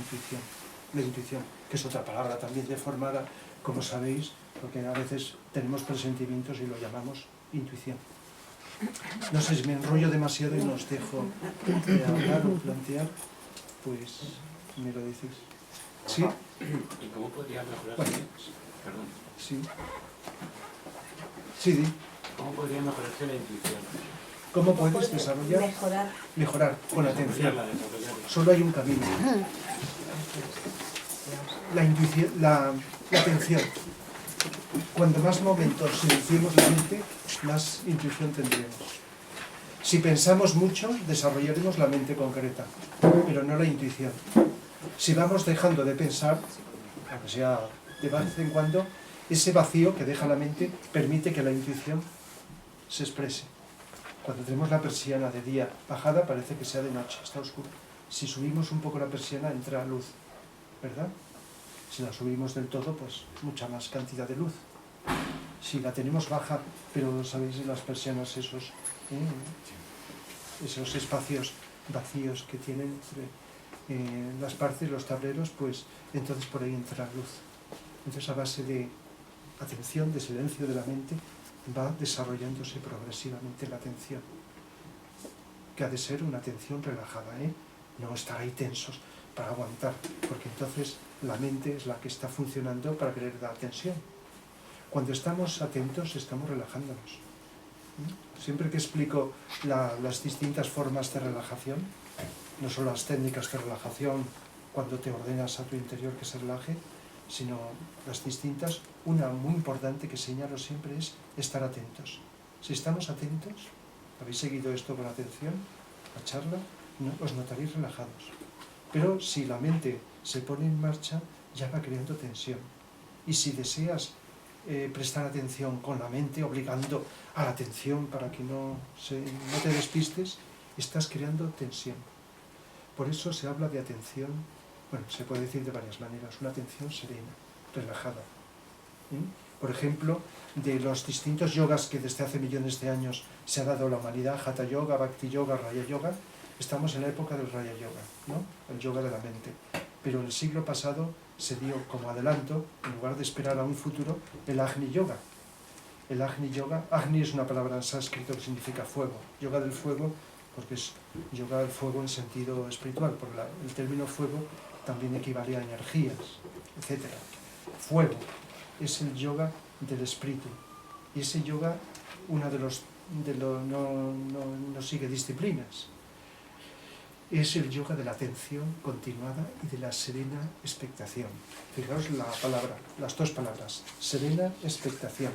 intuición, que es otra palabra también deformada, como sabéis, porque a veces tenemos presentimientos y lo llamamos intuición. No sé, si me enrollo demasiado y no os dejo hablar o plantear, pues me lo decís. ¿Sí? ¿Y cómo podría mejorar? Bueno, Perdón. sí. Sí, di. ¿Cómo podría mejorarse la intuición? ¿Cómo puedes desarrollar? Mejorar con atención. Solo hay un camino. La intuición, la atención. Cuando más momentos silenciemos la mente, más intuición tendremos. Si pensamos mucho, desarrollaremos la mente concreta, pero no la intuición. Si vamos dejando de pensar, aunque sea de vez en cuando, ese vacío que deja la mente permite que la intuición se exprese. Cuando tenemos la persiana de día bajada, parece que sea de noche, está oscuro. Si subimos un poco la persiana, entra luz, ¿verdad? Si la subimos del todo, pues mucha más cantidad de luz. Si la tenemos baja, pero sabéis en las persianas esos espacios vacíos que tienen entre las partes, los tableros, pues entonces por ahí entra luz. Entonces a base de atención, de silencio de la mente, va desarrollándose progresivamente la atención, que ha de ser una atención relajada, no estar ahí tensos para aguantar, porque entonces la mente es la que está funcionando para querer dar tensión. Cuando estamos atentos, estamos relajándonos. Siempre que explico las distintas formas de relajación, no solo las técnicas de relajación cuando te ordenas a tu interior que se relaje, sino las distintas, una muy importante que señalo siempre es estar atentos. Si estamos atentos, ¿habéis seguido esto con atención, la charla? Os notaréis relajados. Pero si la mente se pone en marcha, ya va creando tensión. Y si deseas prestar atención con la mente, obligando a la atención para que no te despistes, estás creando tensión. Por eso se habla de atención, bueno, se puede decir de varias maneras, una atención serena, relajada. Por ejemplo, de los distintos yogas que desde hace millones de años se ha dado a la humanidad, Hatha Yoga, Bhakti Yoga, Raya Yoga, Estamos en la época del Raya Yoga, ¿no? El yoga de la mente. Pero el siglo pasado se dio como adelanto, en lugar de esperar a un futuro, el Agni Yoga. El Agni Yoga, Agni es una palabra en sánscrito que significa fuego. Yoga del fuego, porque es yoga del fuego en sentido espiritual, porque el término fuego también equivale a energías, etc. Fuego es el yoga del espíritu. Y ese yoga, una de los no sigue disciplinas. Es el yoga de la atención continuada y de la serena expectación. Fijaos la palabra, las dos palabras, serena expectación.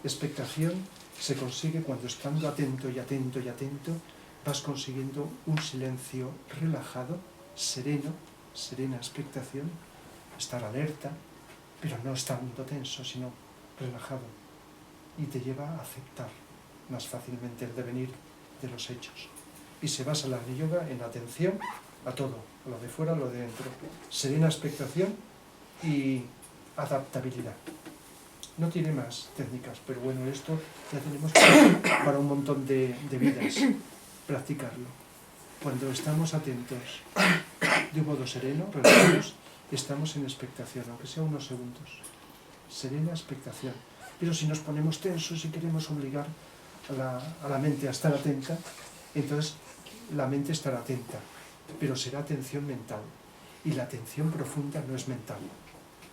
Expectación se consigue cuando estando atento y atento y atento vas consiguiendo un silencio relajado, sereno, serena expectación, estar alerta, pero no estando tenso, sino relajado. Y te lleva a aceptar más fácilmente el devenir de los hechos. Y se basa el Agni Yoga en atención a todo, a lo de fuera, a lo de dentro. Serena expectación y adaptabilidad. No tiene más técnicas, pero bueno, esto ya tenemos para un montón de vidas, practicarlo. Cuando estamos atentos de un modo sereno, relajados, estamos en expectación, aunque sea unos segundos. Serena expectación. Pero si nos ponemos tensos y queremos obligar a la mente a estar atenta, entonces la mente estará atenta, pero será atención mental. Y la atención profunda no es mental,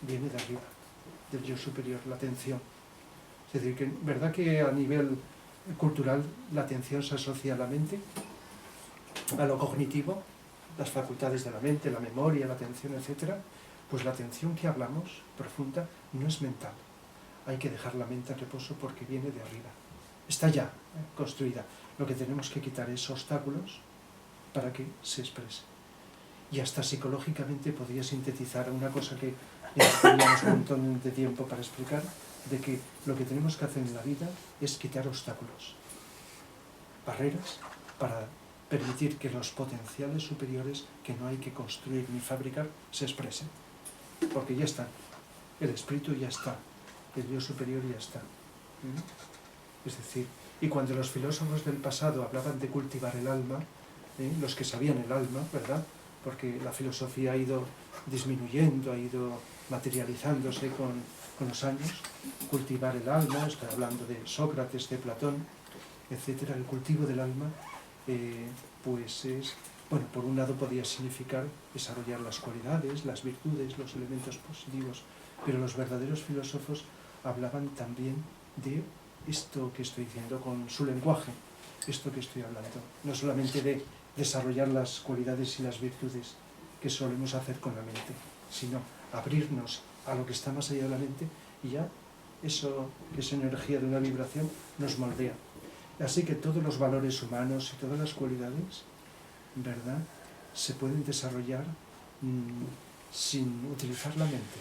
viene de arriba, del yo superior, la atención. Es decir, que verdad que a nivel cultural la atención se asocia a la mente, a lo cognitivo, las facultades de la mente, la memoria, la atención, etc. Pues la atención que hablamos, profunda, no es mental. Hay que dejar la mente a reposo porque viene de arriba. Está ya construida. Lo que tenemos que quitar es obstáculos para que se exprese. Y hasta psicológicamente podría sintetizar una cosa que necesitaríamos un montón de tiempo para explicar, de que lo que tenemos que hacer en la vida es quitar obstáculos, barreras, para permitir que los potenciales superiores, que no hay que construir ni fabricar, se expresen. Porque ya están. El espíritu ya está. El yo superior ya está. Es decir, y cuando los filósofos del pasado hablaban de cultivar el alma, los que sabían el alma, ¿verdad? Porque la filosofía ha ido disminuyendo, ha ido materializándose con los años. Cultivar el alma, estoy hablando de Sócrates, de Platón, etcétera. El cultivo del alma, pues es, bueno, por un lado podría significar desarrollar las cualidades, las virtudes, los elementos positivos, pero los verdaderos filósofos hablaban también de esto que estoy diciendo con su lenguaje, esto que estoy hablando, no solamente de desarrollar las cualidades y las virtudes que solemos hacer con la mente, sino abrirnos a lo que está más allá de la mente y ya eso, esa energía de una vibración nos moldea. Así que todos los valores humanos y todas las cualidades, ¿verdad?, se pueden desarrollar sin utilizar la mente,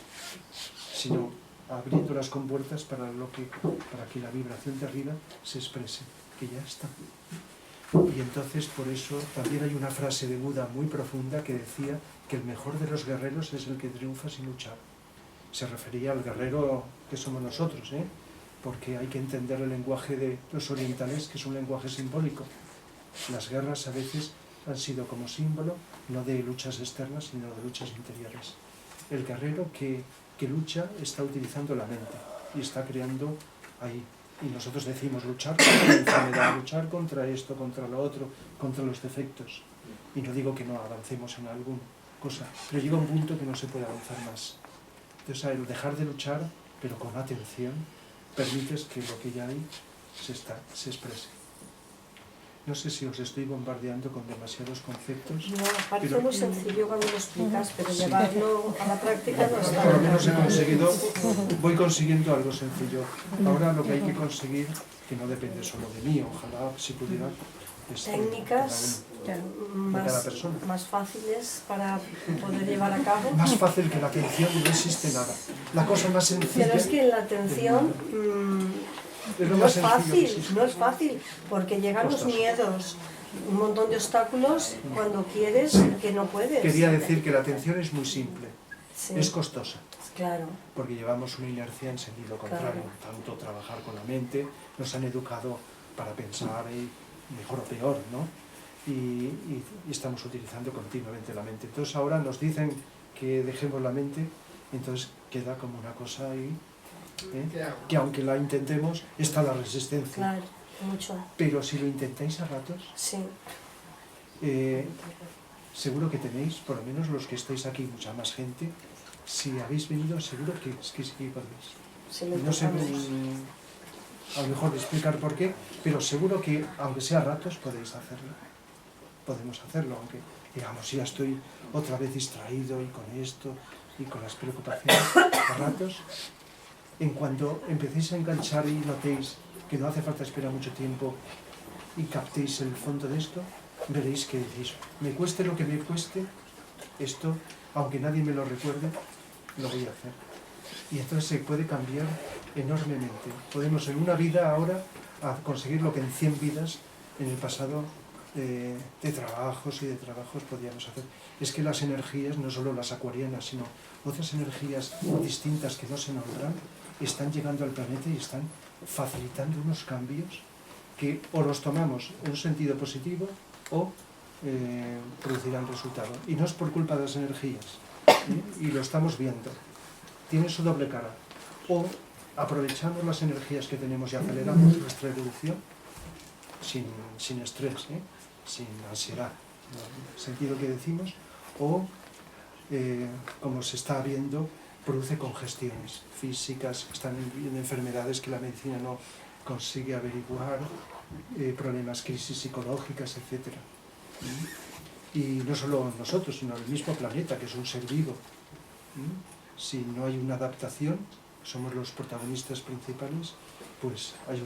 sino abriendo las compuertas para que la vibración de arriba se exprese, que ya está. Y entonces por eso también hay una frase de Buda muy profunda que decía que el mejor de los guerreros es el que triunfa sin luchar. Se refería al guerrero que somos nosotros, porque hay que entender el lenguaje de los orientales, que es un lenguaje simbólico. Las guerras a veces han sido como símbolo, no de luchas externas, sino de luchas interiores. El guerrero que lucha está utilizando la mente y está creando ahí. Y nosotros decimos luchar contra la enfermedad, luchar contra esto, contra lo otro, contra los defectos. Y no digo que no avancemos en alguna cosa, pero llega un punto que no se puede avanzar más. Entonces, el dejar de luchar, pero con atención, permites que lo que ya hay se exprese. No sé si os estoy bombardeando con demasiados conceptos. No, parece muy sencillo cuando lo explicas, pero llevarlo a la práctica no está. Por lo menos voy consiguiendo algo sencillo. Ahora lo que hay que conseguir, que no depende solo de mí, ojalá si pudiera, es técnicas más fáciles para poder llevar a cabo. Más fácil que la atención, no existe nada. La cosa más sencilla. Pero es que la atención no es fácil, porque llegan los miedos, un montón de obstáculos cuando quieres que no puedes. Quería decir que la atención es muy simple, sí. Es costosa. Claro. Porque llevamos una inercia en sentido contrario, tanto trabajar con la mente, nos han educado para pensar mejor o peor, ¿no? y estamos utilizando continuamente la mente. Entonces ahora nos dicen que dejemos la mente, entonces queda como una cosa ahí, que aunque la intentemos, está la resistencia. Claro, mucho. Pero si lo intentáis a ratos, Sí. seguro que tenéis, por lo menos los que estáis aquí, mucha más gente, si habéis venido, seguro que sí podéis. Sí, lo No sé, intentamos. a lo mejor explicar por qué, pero seguro que, aunque sea a ratos, podéis hacerlo. Podemos hacerlo, aunque, digamos, ya estoy otra vez distraído y con esto y con las preocupaciones a ratos. En cuanto empecéis a enganchar y notéis que no hace falta esperar mucho tiempo y captéis el fondo de esto, veréis que decís, me cueste lo que me cueste, esto, aunque nadie me lo recuerde, lo voy a hacer. Y entonces se puede cambiar enormemente. Podemos en una vida ahora a conseguir lo que en 100 vidas en el pasado de trabajos y de trabajos podíamos hacer. Es que las energías, no solo las acuarianas, sino otras energías distintas que no se nombran, están llegando al planeta y están facilitando unos cambios que o los tomamos en un sentido positivo o producirán resultado. Y no es por culpa de las energías, y lo estamos viendo. Tiene su doble cara. O aprovechamos las energías que tenemos y aceleramos nuestra evolución sin estrés, sin ansiedad, en el sentido que decimos, o, como se está viendo, produce congestiones físicas, están en enfermedades que la medicina no consigue averiguar, problemas, crisis psicológicas, etc. Y no solo nosotros, sino el mismo planeta, que es un ser vivo. Si no hay una adaptación, somos los protagonistas principales, pues hay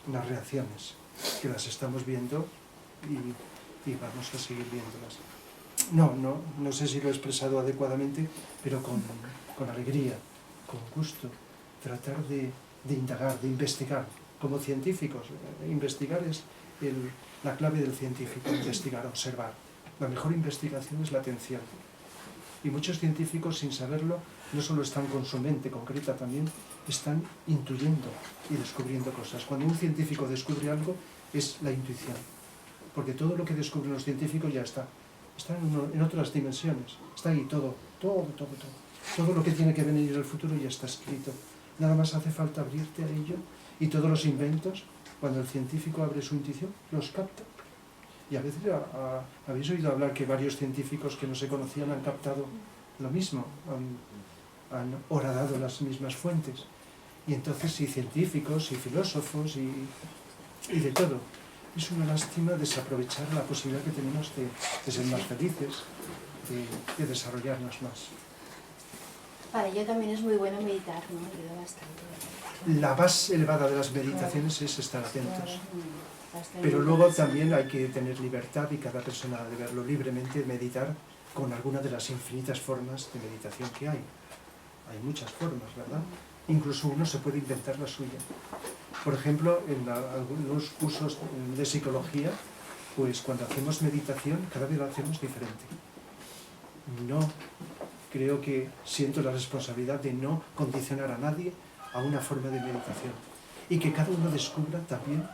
unas reacciones que las estamos viendo y vamos a seguir viéndolas. No sé si lo he expresado adecuadamente, pero con alegría, con gusto, tratar de indagar, de investigar, como científicos. Investigar es la clave del científico, investigar, observar. La mejor investigación es la atención. Y muchos científicos, sin saberlo, no solo están con su mente concreta, también están intuyendo y descubriendo cosas. Cuando un científico descubre algo, es la intuición. Porque todo lo que descubren los científicos ya está. Está en otras dimensiones. Está ahí todo. Todo lo que tiene que venir en el futuro ya está escrito. Nada más hace falta abrirte a ello. Y todos los inventos, cuando el científico abre su intuición, los capta. Y a veces habéis oído hablar que varios científicos que no se conocían han captado lo mismo, han horadado las mismas fuentes. Y entonces, y científicos, y filósofos, y de todo. Es una lástima desaprovechar la posibilidad que tenemos de ser más felices, de desarrollarnos más. Para ello también es muy bueno meditar, ¿no? Ayuda bastante. La más elevada de las meditaciones es estar atentos. Claro, pero luego también hay que tener libertad y cada persona ha de verlo libremente, meditar con alguna de las infinitas formas de meditación que hay. Hay muchas formas, ¿verdad? Incluso uno se puede inventar la suya. Por ejemplo, en algunos cursos de psicología, pues cuando hacemos meditación, cada vez la hacemos diferente. No, creo que siento la responsabilidad de no condicionar a nadie a una forma de meditación. Y que cada uno descubra también,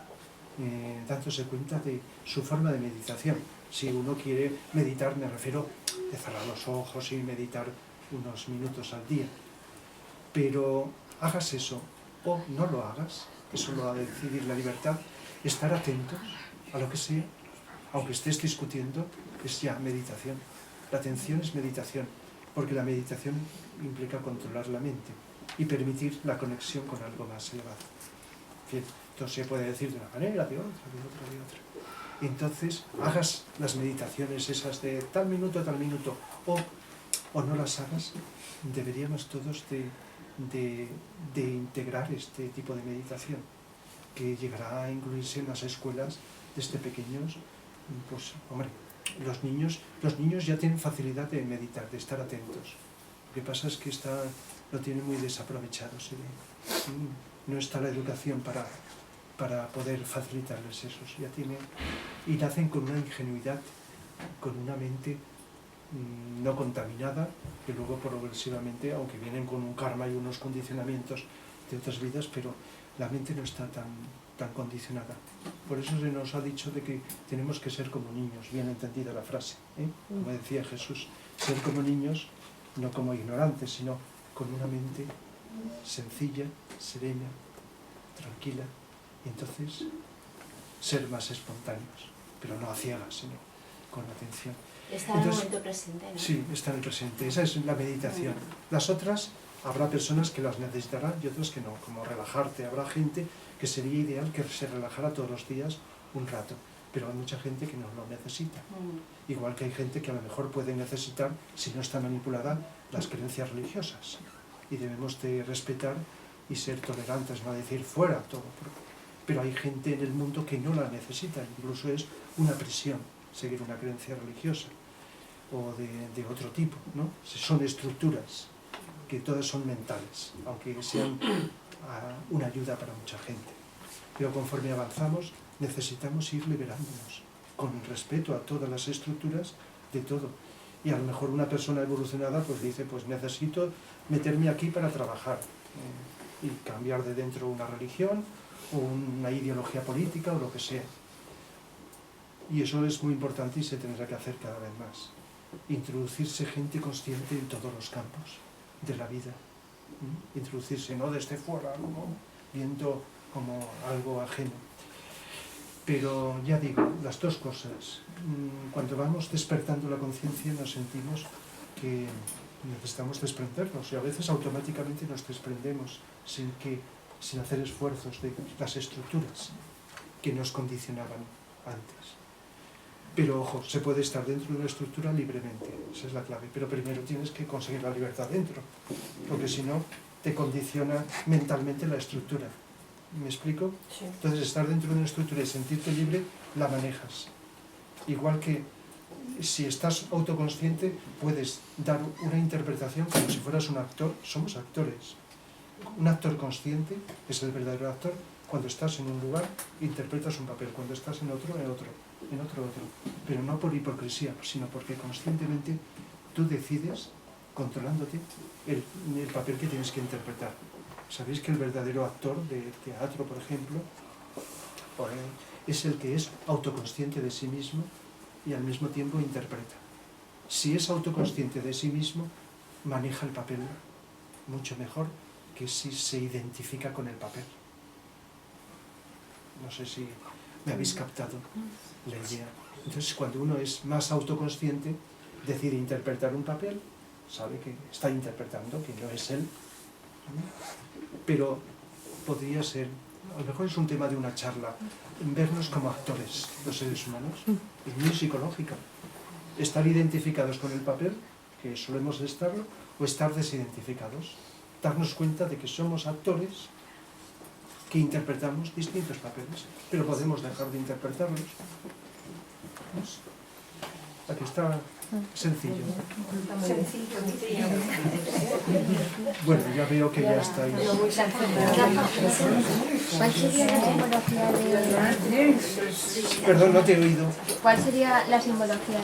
dándose cuenta de su forma de meditación. Si uno quiere meditar, me refiero a cerrar los ojos y meditar unos minutos al día. Pero hagas eso o no lo hagas, eso lo ha de decidir la libertad, estar atentos a lo que sea, aunque estés discutiendo, es ya meditación. La atención es meditación, porque la meditación implica controlar la mente y permitir la conexión con algo más elevado. Bien, entonces se puede decir de una manera, de otra. Entonces, hagas las meditaciones esas de tal minuto, o no las hagas, deberíamos todos de integrar este tipo de meditación, que llegará a incluirse en las escuelas desde pequeños. Pues, hombre, los niños ya tienen facilidad de meditar, de estar atentos. Lo que pasa es que lo tienen muy desaprovechado. No está la educación para poder facilitarles eso. Y nacen con una ingenuidad, con una mente no contaminada, que luego progresivamente, aunque vienen con un karma y unos condicionamientos de otras vidas, pero la mente no está tan condicionada. Por eso se nos ha dicho de que tenemos que ser como niños, bien entendida la frase, ¿eh? Como decía Jesús, ser como niños, no como ignorantes, sino con una mente sencilla, serena, tranquila, y entonces ser más espontáneos, pero no a ciegas, sino con atención. Está en el momento presente, ¿no? Sí, está en el presente, esa es la meditación. Las otras, habrá personas que las necesitarán y otras que no, como relajarte. Habrá gente que sería ideal que se relajara todos los días un rato, pero hay mucha gente que no lo necesita. Igual que hay gente que a lo mejor puede necesitar, si no está manipulada, las creencias religiosas. Y debemos de respetar y ser tolerantes, no decir fuera todo. Pero hay gente en el mundo que no la necesita, incluso es una presión seguir una creencia religiosa o de otro tipo, ¿no? Son estructuras que todas son mentales, aunque sean una ayuda para mucha gente. Pero conforme avanzamos, necesitamos ir liberándonos, con respeto a todas las estructuras de todo. Y a lo mejor una persona evolucionada pues dice, pues necesito meterme aquí para trabajar y cambiar de dentro una religión o una ideología política o lo que sea. Y eso es muy importante y se tendrá que hacer cada vez más. Introducirse gente consciente en todos los campos de la vida. Introducirse no desde fuera, ¿no? Viendo como algo ajeno. Pero ya digo, las dos cosas. Cuando vamos despertando la conciencia nos sentimos que necesitamos desprendernos y a veces automáticamente nos desprendemos sin hacer esfuerzos de las estructuras que nos condicionaban antes. Pero ojo, se puede estar dentro de una estructura libremente, esa es la clave, pero primero tienes que conseguir la libertad dentro, porque si no te condiciona mentalmente la estructura. ¿Me explico? Sí. Entonces estar dentro de una estructura y sentirte libre, la manejas. Igual que si estás autoconsciente, puedes dar una interpretación como si fueras un actor. Somos actores. Un actor consciente es el verdadero actor. Cuando estás en un lugar, interpretas un papel. Cuando estás en otro, en otro. Pero no por hipocresía, sino porque conscientemente tú decides, controlándote, el papel que tienes que interpretar. Sabéis que el verdadero actor de teatro, por ejemplo, es el que es autoconsciente de sí mismo y al mismo tiempo interpreta. Si es autoconsciente de sí mismo, maneja el papel mucho mejor que si se identifica con el papel. No sé si me habéis captado la idea. Entonces, cuando uno es más autoconsciente, decide interpretar un papel, sabe que está interpretando, que no es él, pero podría ser, a lo mejor es un tema de una charla, vernos como actores, los seres humanos, es muy psicológica. Estar identificados con el papel, que solemos estarlo, o estar desidentificados. Darnos cuenta de que somos actores que interpretamos distintos papeles, pero podemos dejar de interpretarlos. Aquí está sencillo. Sencillo. Bueno, ya veo que ya está ahí. ¿Cuál sería la simbología de... Perdón, no te he oído. ¿Cuál sería la simbología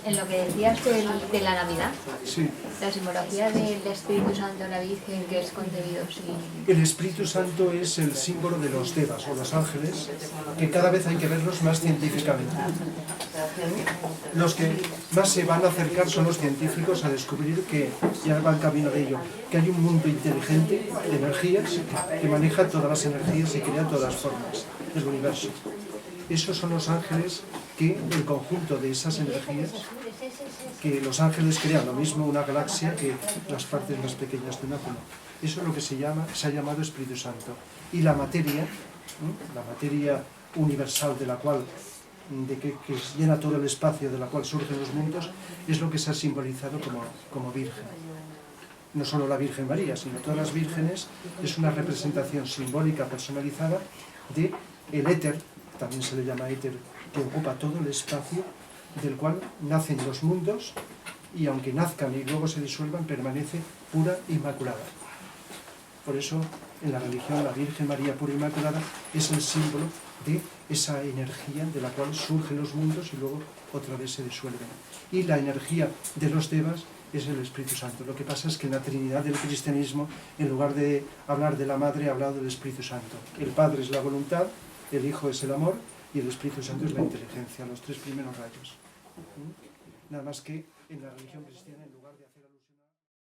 en lo que decías de la Navidad? Sí. La simbología del Espíritu Santo, la Virgen, que es concebido sin... El Espíritu Santo es el símbolo de los devas o los ángeles, que cada vez hay que verlos más científicamente. Los que más se van a acercar son los científicos a descubrir que ya van camino de ello, que hay un mundo inteligente de energías que maneja todas las energías y crea todas las formas del universo. Esos son los ángeles que el conjunto de esas energías, que los ángeles crean lo mismo una galaxia que las partes más pequeñas de un átomo. Eso es lo que se ha llamado Espíritu Santo. Y la materia universal de la cual que llena todo el espacio, de la cual surgen los mundos, es lo que se ha simbolizado como Virgen. No solo la Virgen María, sino todas las vírgenes, es una representación simbólica personalizada del éter, también se le llama éter, que ocupa todo el espacio del cual nacen los mundos y aunque nazcan y luego se disuelvan, permanece pura e inmaculada. Por eso, en la religión, la Virgen María pura e inmaculada es el símbolo de esa energía de la cual surgen los mundos y luego otra vez se disuelven. Y la energía de los devas es el Espíritu Santo. Lo que pasa es que en la Trinidad del cristianismo, en lugar de hablar de la Madre, ha hablado del Espíritu Santo. El Padre es la voluntad, el Hijo es el amor y el Espíritu Santo es la inteligencia, los tres primeros rayos. Nada más que en la religión cristiana...